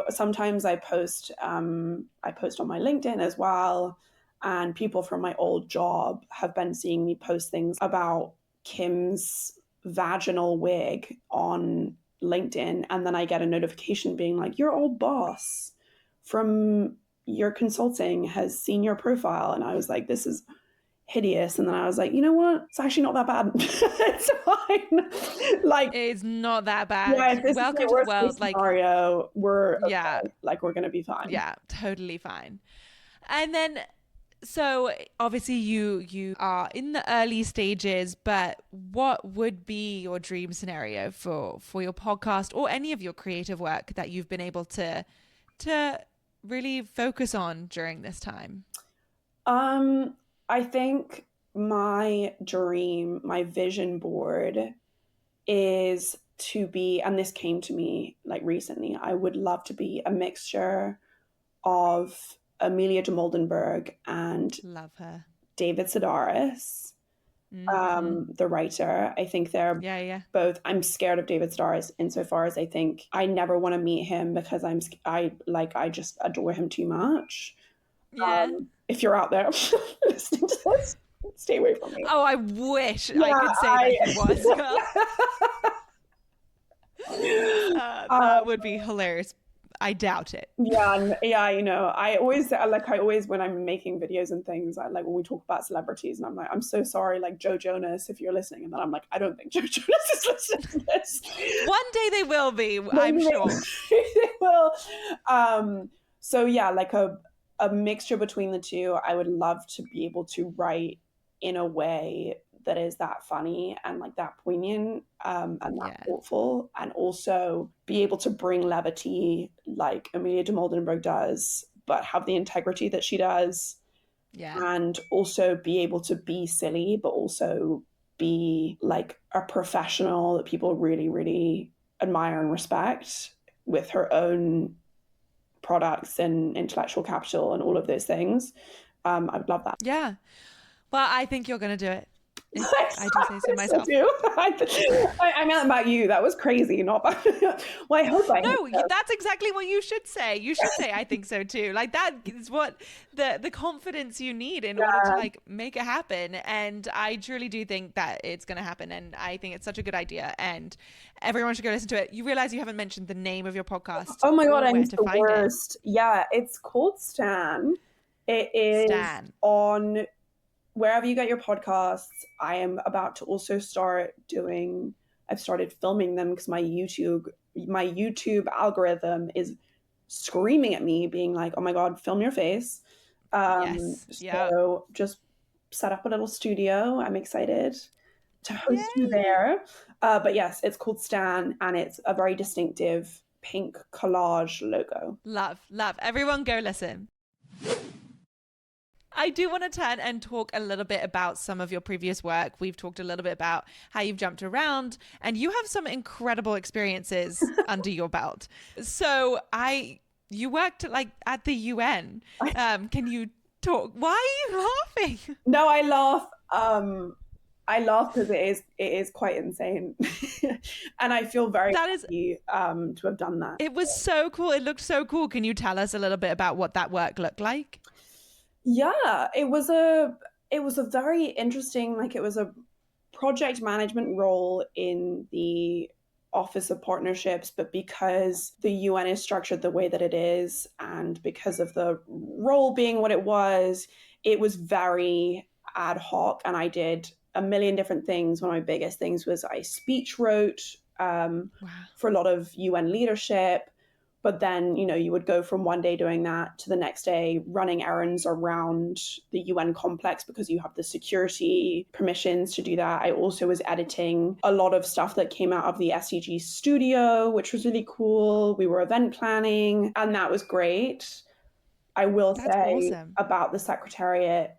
Sometimes I post on my LinkedIn as well. And people from my old job have been seeing me post things about Kim's vaginal wig on LinkedIn. And then I get a notification being like, your old boss from your consulting has seen your profile. And I was like, this is hideous. And then I was like, you know what? It's actually not that bad. It's fine. Like, it's not that bad. Yeah, if this Welcome is to the world. Like, scenario, we're okay. Like, we're gonna be fine. Yeah, totally fine. And then, so obviously you are in the early stages, but what would be your dream scenario for your podcast or any of your creative work that you've been able to really focus on during this time? I think my dream, my vision board is to be, and this came to me like recently, I would love to be a mixture of Amelia de Moldenberg and love her David Sedaris, the writer. I think they're both, I'm scared of David Sedaris insofar as I think I never want to meet him because I just adore him too much. If you're out there listening to this, stay away from me. Oh, I wish I could say that he was. That would be hilarious. I doubt it. Yeah. You know, I always when I'm making videos and things, I like when we talk about celebrities, and I'm like, I'm so sorry, like Joe Jonas, if you're listening, and then I'm like, I don't think Joe Jonas is listening to this. One day they will be, I'm sure. They will. So yeah, like a mixture between the two. I would love to be able to write in a way that is that funny and like that poignant and that thoughtful, and also be able to bring levity like Amelia de Moldenberg does, but have the integrity that she does. And also be able to be silly, but also be like a professional that people really, really admire and respect with her own products and intellectual capital and all of those things. I would love that. Yeah. Well, I think you're going to do it. I do say so myself. I meant about you. That was crazy. Not about... Well, I hope I... No, that's exactly what you should say. You should say, I think so too. Like that is what the confidence you need in order to like make it happen. And I truly do think that it's going to happen. And I think it's such a good idea. And everyone should go listen to it. You realize you haven't mentioned the name of your podcast. Oh my God, I'm the worst. Yeah, it's called Stan. It is on... wherever you get your podcasts. I am about to also I've started filming them because my YouTube algorithm is screaming at me being like, oh my God, film your face. So just set up a little studio. I'm excited. to host you Yay! there. But yes, it's called Stan, and it's a very distinctive pink collage logo. Love, love. Everyone go listen. I do want to turn and talk a little bit about some of your previous work. We've talked a little bit about how you've jumped around and you have some incredible experiences under your belt. So you worked like at the UN. Can you talk? Why are you laughing? No, I laugh. I laugh because it is quite insane, and I feel very That is, lucky to have done that. it was so cool. It looked so cool. Can you tell us a little bit about what that work looked like? Yeah, it was a very interesting, like it was a project management role in the Office of Partnerships, but because the UN is structured the way that it is, and because of the role being what it was very ad hoc, and I did a million different things. One of my biggest things was I speech wrote Wow. for a lot of UN leadership. But then, you would go from one day doing that to the next day running errands around the UN complex because you have the security permissions to do that. I also was editing a lot of stuff that came out of the SDG studio, which was really cool. We were event planning, and that was great. I will That's say awesome. about the Secretariat,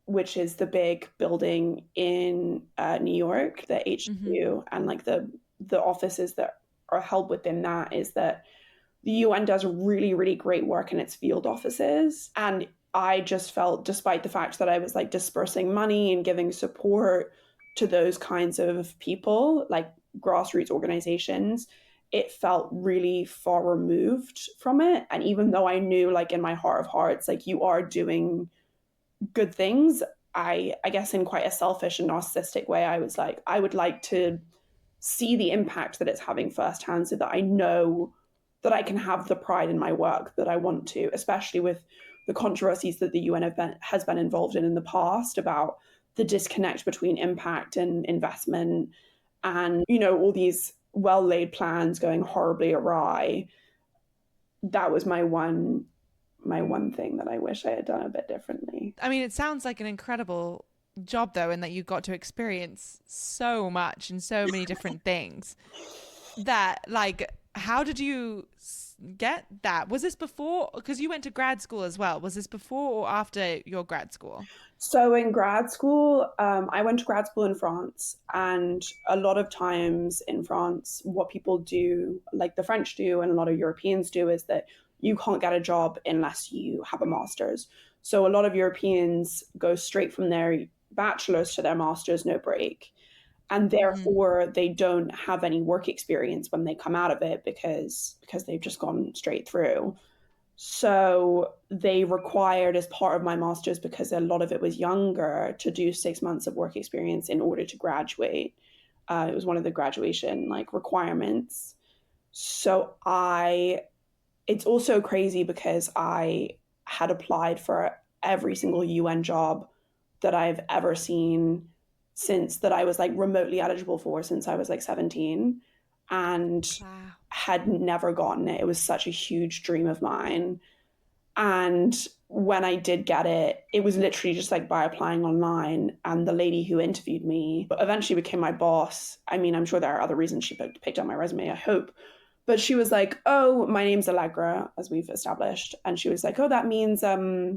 which is the big building in New York, the Mm-hmm. HQ, and like the offices that are held within that, is that the UN does really, really great work in its field offices. And I just felt, despite the fact that I was like dispersing money and giving support to those kinds of people, like grassroots organizations, it felt really far removed from it. And even though I knew, like in my heart of hearts, like you are doing good things, I guess in quite a selfish and narcissistic way, I was like, I would like to see the impact that it's having firsthand so that I know that I can have the pride in my work that I want to, especially with the controversies that the UN has been involved in the past about the disconnect between impact and investment, and all these well laid plans going horribly awry. That was my one thing that I wish I had done a bit differently. I mean, it sounds like an incredible job though, in that you got to experience so much and so many different things that like how did you get that? Was this before, because you went to grad school as well, was this before or after your grad school? So in grad school, I went to grad school in France, and a lot of times in France, what people do, like the French do, and a lot of Europeans do, is that you can't get a job unless you have a master's. So a lot of Europeans go straight from their bachelor's to their master's, no break, and Mm-hmm. therefore they don't have any work experience when they come out of it because they've just gone straight through. So they required, as part of my master's, because a lot of it was younger, to do 6 months of work experience in order to graduate. It was one of the graduation like requirements. So it's also crazy because I had applied for every single UN job that I've ever seen since that I was like remotely eligible for since I was like 17, and Wow. had never gotten it. It was such a huge dream of mine. And when I did get it, it was literally just like by applying online. And the lady who interviewed me eventually became my boss. I mean, I'm sure there are other reasons she picked up my resume, I hope. But she was like, "Oh, my name's Allegra," as we've established. And she was like, "Oh, that means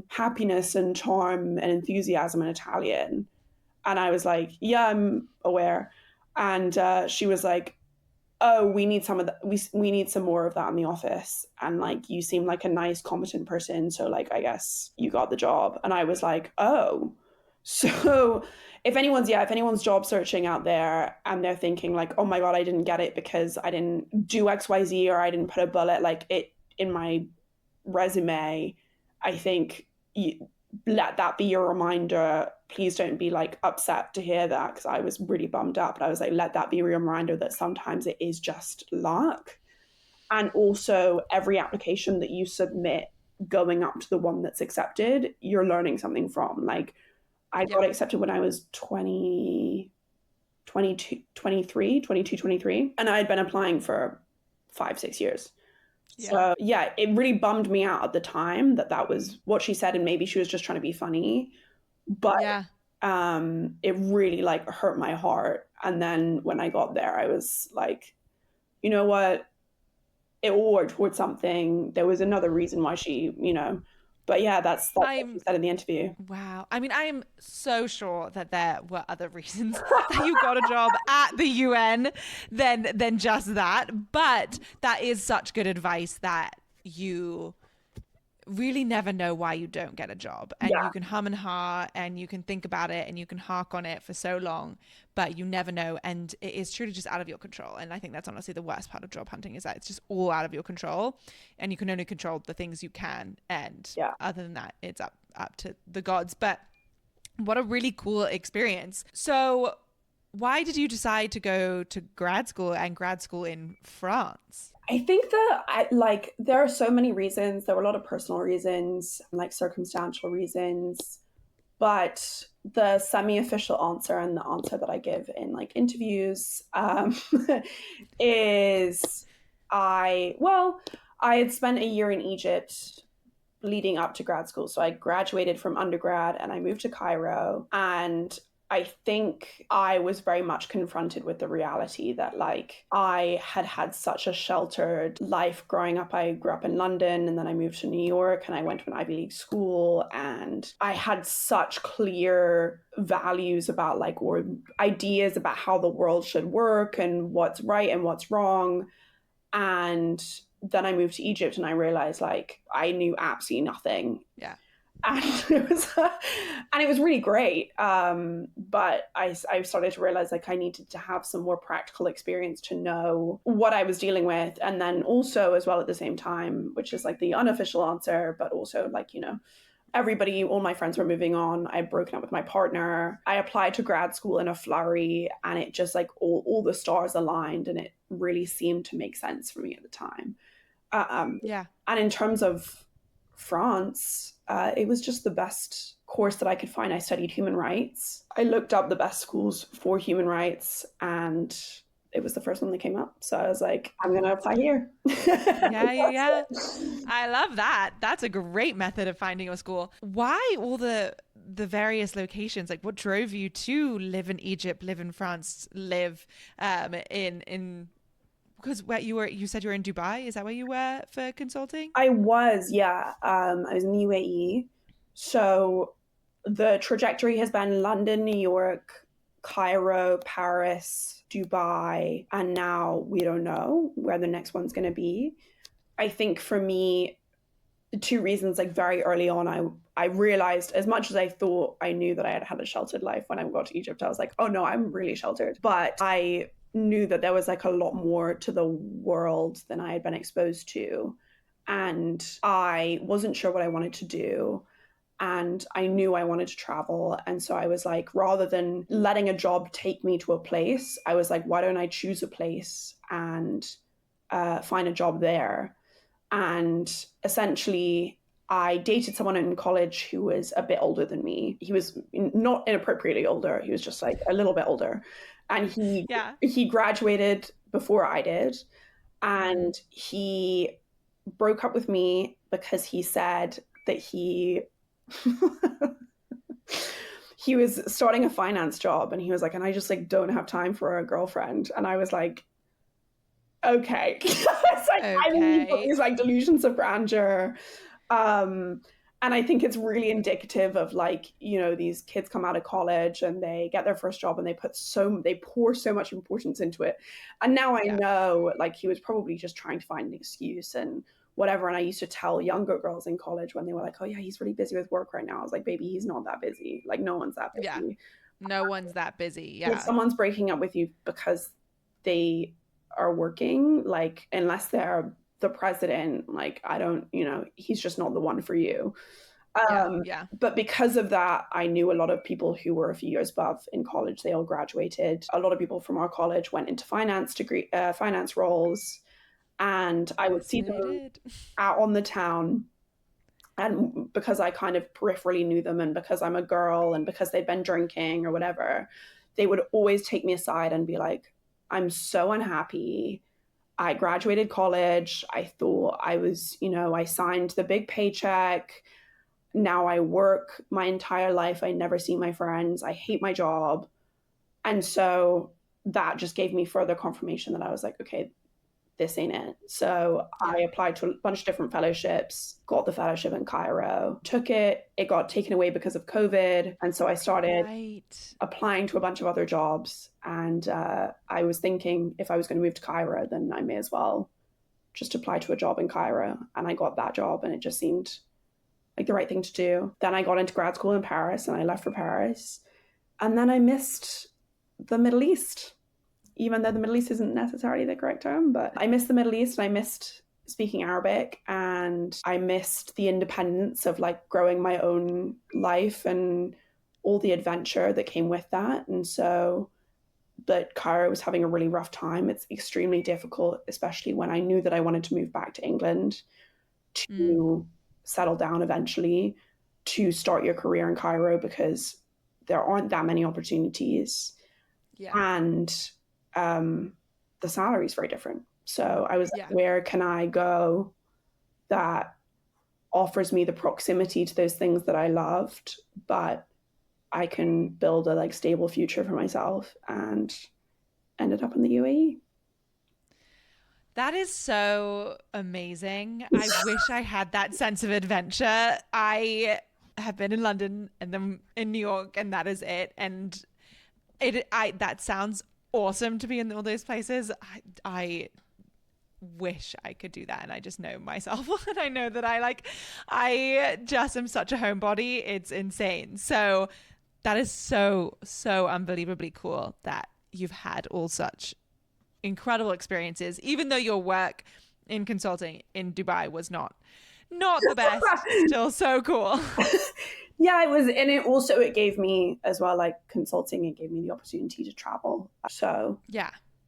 happiness and charm and enthusiasm in Italian." And I was like, "Yeah, I'm aware." And she was like, "Oh, we need some of that. We need some more of that in the office. And like, you seem like a nice, competent person, so like, I guess you got the job." And I was like, "Oh." So if anyone's job searching out there and they're thinking like, "Oh my God, I didn't get it because I didn't do XYZ, or I didn't put a bullet like it in my resume," I think let that be your reminder. Please don't be like upset to hear that, because I was really bummed up. But I was like, let that be your reminder that sometimes it is just luck. And also, every application that you submit going up to the one that's accepted, you're learning something from. Like, I Yeah. got accepted when I was 22, 23, and I had been applying for 5, 6 years. Yeah. So yeah, it really bummed me out at the time that that was what she said, and maybe she was just trying to be funny. But Yeah. It really like hurt my heart. And then when I got there, I was like, you know what? It all worked towards something. There was another reason why she, but yeah, that's what she I'm said in the interview. Wow. I mean, I am so sure that there were other reasons that you got a job at the UN than just that. But that is such good advice that you really never know why you don't get a job. And Yeah. you can hum and ha and you can think about it and you can hark on it for so long, but you never know. And it is truly just out of your control. And I think that's honestly the worst part of job hunting, is that it's just all out of your control and you can only control the things you can. And Yeah. other than that, it's up to the gods. But what a really cool experience. So why did you decide to go to grad school and grad school in France? I think that there are so many reasons. There were a lot of personal reasons, like circumstantial reasons, but the semi-official answer and the answer that I give in like interviews is I had spent a year in Egypt leading up to grad school. So I graduated from undergrad and I moved to Cairo. And I think I was very much confronted with the reality that like I had had such a sheltered life growing up. I grew up in London and then I moved to New York and I went to an Ivy League school, and I had such clear values about like, or ideas about how the world should work and what's right and what's wrong. And then I moved to Egypt and I realized like I knew absolutely nothing. Yeah. And it was really great. But I started to realize like I needed to have some more practical experience to know what I was dealing with. And then also as well at the same time, which is like the unofficial answer, but also like, all my friends were moving on. I had broken up with my partner. I applied to grad school in a flurry, and it just like all the stars aligned, and it really seemed to make sense for me at the time. Yeah. And in terms of France, it was just the best course that I could find. I studied human rights. I looked up the best schools for human rights, and it was the first one that came up. So I was like, I'm going to apply here. Yeah. I love that. That's a great method of finding a school. Why all the various locations? Like, what drove you to live in Egypt, live in France, live in because you said you were in Dubai. Is that where you were for consulting? I was, yeah. I was in the UAE. So the trajectory has been London, New York, Cairo, Paris, Dubai, and now we don't know where the next one's going to be. I think for me, two reasons, like very early on, I realized, as much as I thought I knew that I had had a sheltered life when I got to Egypt, I was like, oh no, I'm really sheltered. But I knew that there was like a lot more to the world than I had been exposed to. And I wasn't sure what I wanted to do. And I knew I wanted to travel. And so I was like, rather than letting a job take me to a place, I was like, why don't I choose a place and find a job there? And essentially, I dated someone in college who was a bit older than me. He was not inappropriately older. He was just like a little bit older. And he graduated before I did. And he broke up with me because he said that he was starting a finance job, and he was like, and I just like don't have time for a girlfriend. And I was like, okay. It's like, I mean, you've got these like delusions of grandeur. And I think it's really indicative of like, these kids come out of college and they get their first job and they pour so much importance into it. And now I know like he was probably just trying to find an excuse and whatever. And I used to tell younger girls in college when they were like, oh yeah, he's really busy with work right now. I was like, baby, he's not that busy. Like no one's that busy. Yeah. No one's that busy. Yeah. If someone's breaking up with you because they are working, like unless they're the president, like I don't, he's just not the one for you. But because of that, I knew a lot of people who were a few years above in college. They all graduated. A lot of people from our college went into finance roles, and I would see them out on the town. And because I kind of peripherally knew them, and because I'm a girl, and because they'd been drinking or whatever, they would always take me aside and be like, I'm so unhappy. I graduated college. I thought I was, I signed the big paycheck. Now I work my entire life. I never see my friends. I hate my job. And so that just gave me further confirmation that I was like, okay, this ain't it. So I applied to a bunch of different fellowships, got the fellowship in Cairo, took it. It got taken away because of COVID. And so I started applying to a bunch of other jobs. And I was thinking if I was going to move to Cairo, then I may as well just apply to a job in Cairo. And I got that job, and it just seemed like the right thing to do. Then I got into grad school in Paris, and I left for Paris. And then I missed the Middle East, even though the Middle East isn't necessarily the correct term, but I missed the Middle East, and I missed speaking Arabic, and I missed the independence of like growing my own life and all the adventure that came with that. And so, but Cairo was having a really rough time. It's extremely difficult, especially when I knew that I wanted to move back to England to settle down eventually, to start your career in Cairo, because there aren't that many opportunities. And the salary is very different. So I was like, where can I go that offers me the proximity to those things that I loved, but I can build a like stable future for myself, and ended up in the UAE. That is so amazing. I wish I had that sense of adventure. I have been in London and then in New York, and that is it. And that sounds awesome to be in all those places. I wish I could do that, and I just know myself and I know that I just am such a homebody. It's insane. So that is so unbelievably cool that you've had all such incredible experiences, even though your work in consulting in Dubai was not the best. Still so cool. Yeah, it was. And it gave me as well, like consulting, it gave me the opportunity to travel. So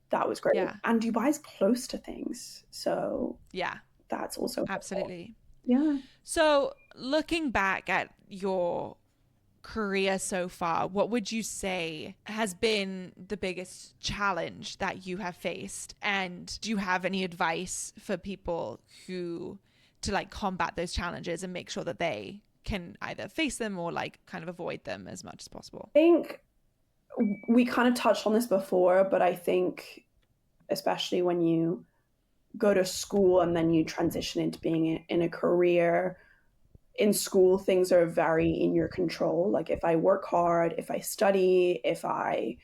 that was great. And Dubai is close to things. So that's also absolutely helpful. Yeah. So looking back at your career so far, what would you say has been the biggest challenge that you have faced? And do you have any advice for people to like combat those challenges and make sure that they can either face them or like kind of avoid them as much as possible? I think we kind of touched on this before, but I think especially when you go to school and then you transition into being in a career, in school, things are very in your control. Like if I work hard, if I study, if I,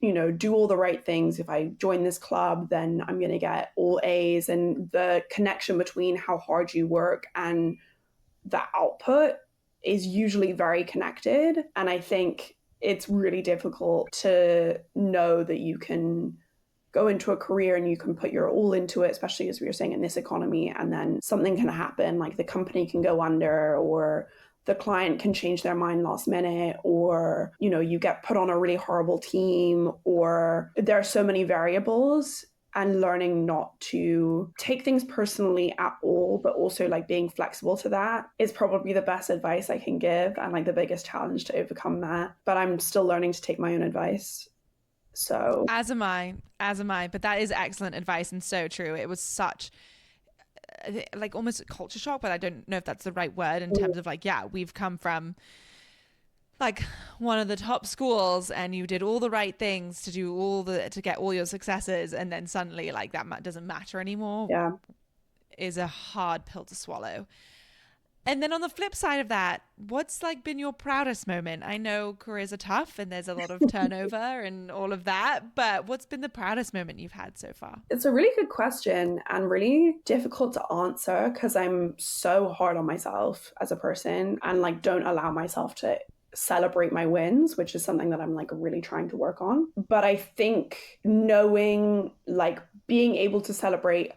do all the right things, if I join this club, then I'm going to get all A's. And the connection between how hard you work and the output is usually very connected. And I think it's really difficult to know that you can go into a career and you can put your all into it, especially as we were saying in this economy, and then something can happen, like the company can go under, or the client can change their mind last minute, or, you get put on a really horrible team, or there are so many variables. And learning not to take things personally at all, but also like being flexible to that is probably the best advice I can give, and like the biggest challenge to overcome that. But I'm still learning to take my own advice. So as am I, but that is excellent advice and so true. It was such like almost a culture shock, but I don't know if that's the right word in terms of like, we've come from like one of the top schools and you did all the right things to get all your successes, and then suddenly like that doesn't matter anymore. Is a hard pill to swallow. And then on the flip side of that, what's like been your proudest moment? I know careers are tough and there's a lot of turnover and all of that, but what's been the proudest moment you've had so far? It's a really good question and really difficult to answer, because I'm so hard on myself as a person and like don't allow myself to celebrate my wins, which is something that I'm like really trying to work on. But I think knowing, like being able to celebrate,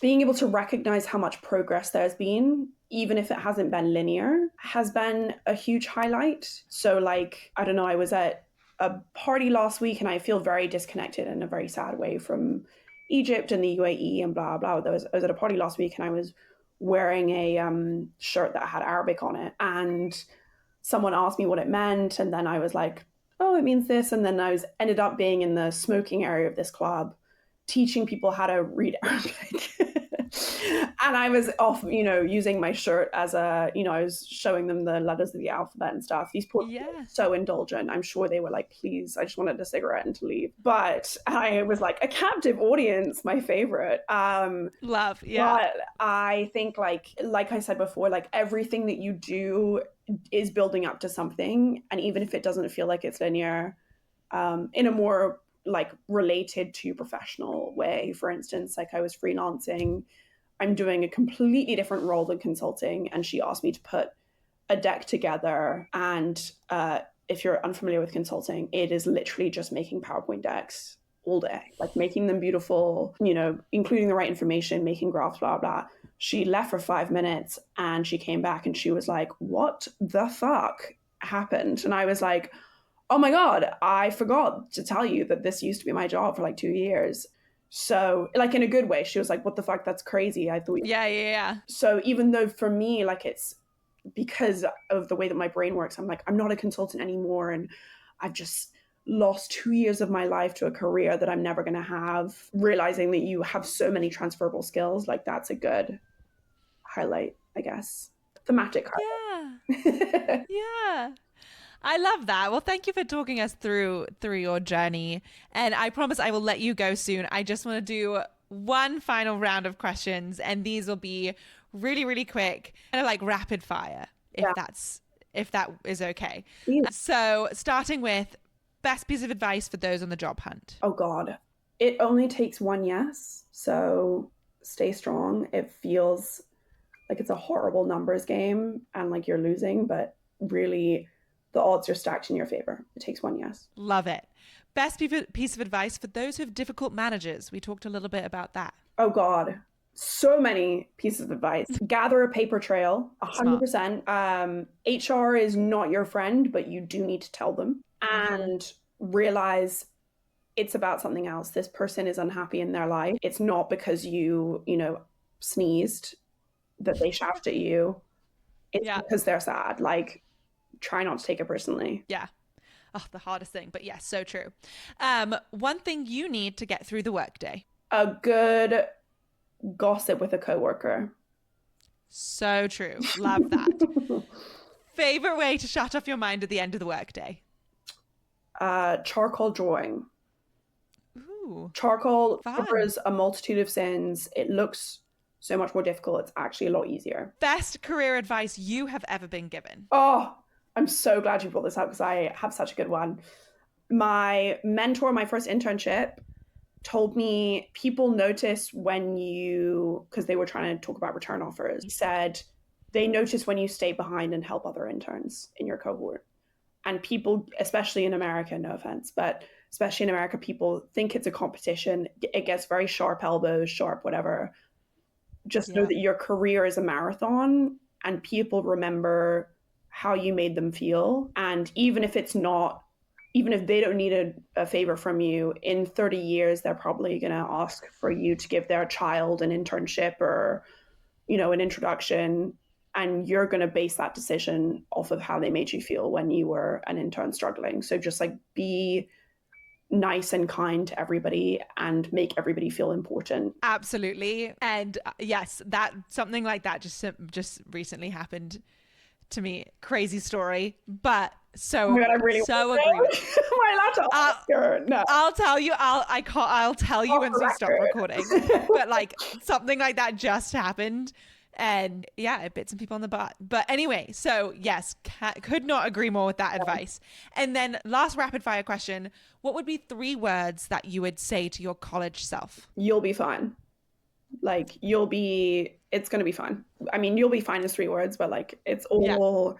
being able to recognize how much progress there's been, even if it hasn't been linear, has been a huge highlight. So like, I don't know, I was at a party last week and I feel very disconnected in a very sad way from Egypt and the UAE and blah, blah. I was at a party last week and I was wearing a shirt that had Arabic on it. And someone asked me what it meant. And then I was like, oh, it means this. And then I ended up being in the smoking area of this club, teaching people how to read Arabic. And I was off, using my shirt as I was showing them the letters of the alphabet and stuff. These poor people were so indulgent. I'm sure they were like, please, I just wanted a cigarette and to leave. But I was like, a captive audience, my favorite. Love, yeah. But I think like I said before, like everything that you do is building up to something. And even if it doesn't feel like it's linear, in a more like related to professional way, for instance, like I was freelancing, I'm doing a completely different role than consulting, and she asked me to put a deck together. And if you're unfamiliar with consulting, it is literally just making PowerPoint decks all day, like making them beautiful, including the right information, making graphs, blah, blah. She left for 5 minutes and she came back and she was like, what the fuck happened? And I was like, oh my God, I forgot to tell you that this used to be my job for like 2 years. So like in a good way, she was like, what the fuck, that's crazy. I thought, Yeah. So even though for me, like it's because of the way that my brain works, I'm like, I'm not a consultant anymore. And I've just lost 2 years of my life to a career that I'm never going to have. Realizing that you have so many transferable skills, like that's a good highlight, I guess. Thematic highlight. Yeah. I love that. Well, thank you for talking us through your journey. And I promise I will let you go soon. I just want to do one final round of questions, and these will be really, really quick, kind of like rapid fire, if that is okay. Yeah. So starting with best piece of advice for those on the job hunt. Oh God, it only takes one yes. So stay strong. It feels like it's a horrible numbers game and like you're losing, but really the odds are stacked in your favor. It takes one yes. Love it. Best piece of advice for those who have difficult managers. We talked a little bit about that. Oh God, so many pieces of advice. Gather a paper trail, 100%. HR is not your friend, but you do need to tell them. And realize it's about something else. This person is unhappy in their life. It's not because you sneezed that they shouted at you. It's because they're sad. Like, try not to take it personally. Yeah. Oh, the hardest thing, but yes, so true. One thing you need to get through the workday. A good gossip with a coworker. So true. Love that. Favorite way to shut off your mind at the end of the workday? Charcoal drawing. Ooh, charcoal covers a multitude of sins. It looks so much more difficult. It's actually a lot easier. Best career advice you have ever been given? Oh, I'm so glad you brought this up because I have such a good one. My mentor, my first internship, told me people notice when because they were trying to talk about return offers. He said they notice when you stay behind and help other interns in your cohort. And people, especially in America, no offense, but especially in America, people think it's a competition. It gets very sharp elbows, sharp whatever. Just know that your career is a marathon and people remember how you made them feel. And even if they don't need a favor from you, in 30 years, they're probably going to ask for you to give their child an internship or, an introduction. And you're going to base that decision off of how they made you feel when you were an intern struggling. So just like be nice and kind to everybody and make everybody feel important. Absolutely. And yes, that something like that just recently happened to me. Crazy story, but so agree with. Am I allowed to ask her? No. I'll tell you. I'll tell you once we stop recording. But like something like that just happened. And yeah, it bit some people on the butt. But anyway, so yes, could not agree more with that advice. And then last rapid fire question. What would be 3 words that you would say to your college self? You'll be fine. Like it's going to be fine. I mean, you'll be fine is 3 words, but like it's all,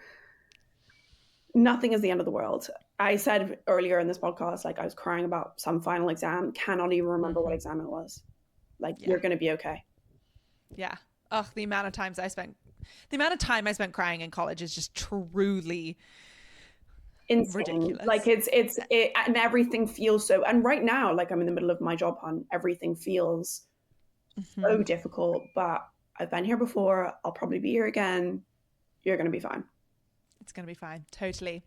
nothing is the end of the world. I said earlier in this podcast, like I was crying about some final exam, cannot even remember what exam it was. Like you're going to be okay. Yeah. Oh, the amount of time I spent crying in college is just truly insane. Ridiculous. Like it and everything feels so, and right now, like I'm in the middle of my job hunt, everything feels so difficult, but I've been here before. I'll probably be here again. You're going to be fine. It's going to be fine. Totally.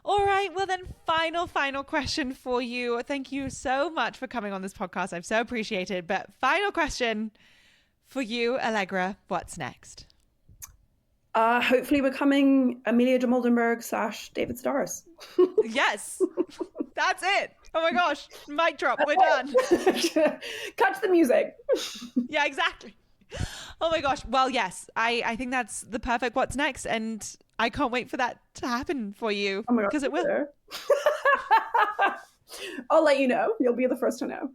All right. Well, then final question for you. Thank you so much for coming on this podcast. I've so appreciated. But final question For you, Allegra, what's next? Hopefully becoming Amelia de Moldenberg / David Starrs. Yes, that's it. Oh my gosh, mic drop, we're done. Catch the music. Yeah, exactly. Oh my gosh. Well, yes, I think that's the perfect what's next. And I can't wait for that to happen for you. Oh my God, because it will. I'll let you know. You'll be the first to know.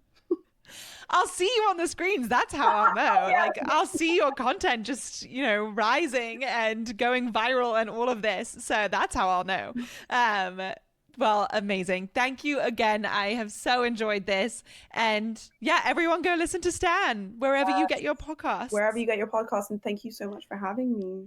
I'll see you on the screens. That's how I'll know. Yeah. Like, I'll see your content just, rising and going viral and all of this. So that's how I'll know. Well, amazing. Thank you again. I have so enjoyed this. And yeah, everyone go listen to Stan wherever you get your podcasts. Wherever you get your podcast. And thank you so much for having me.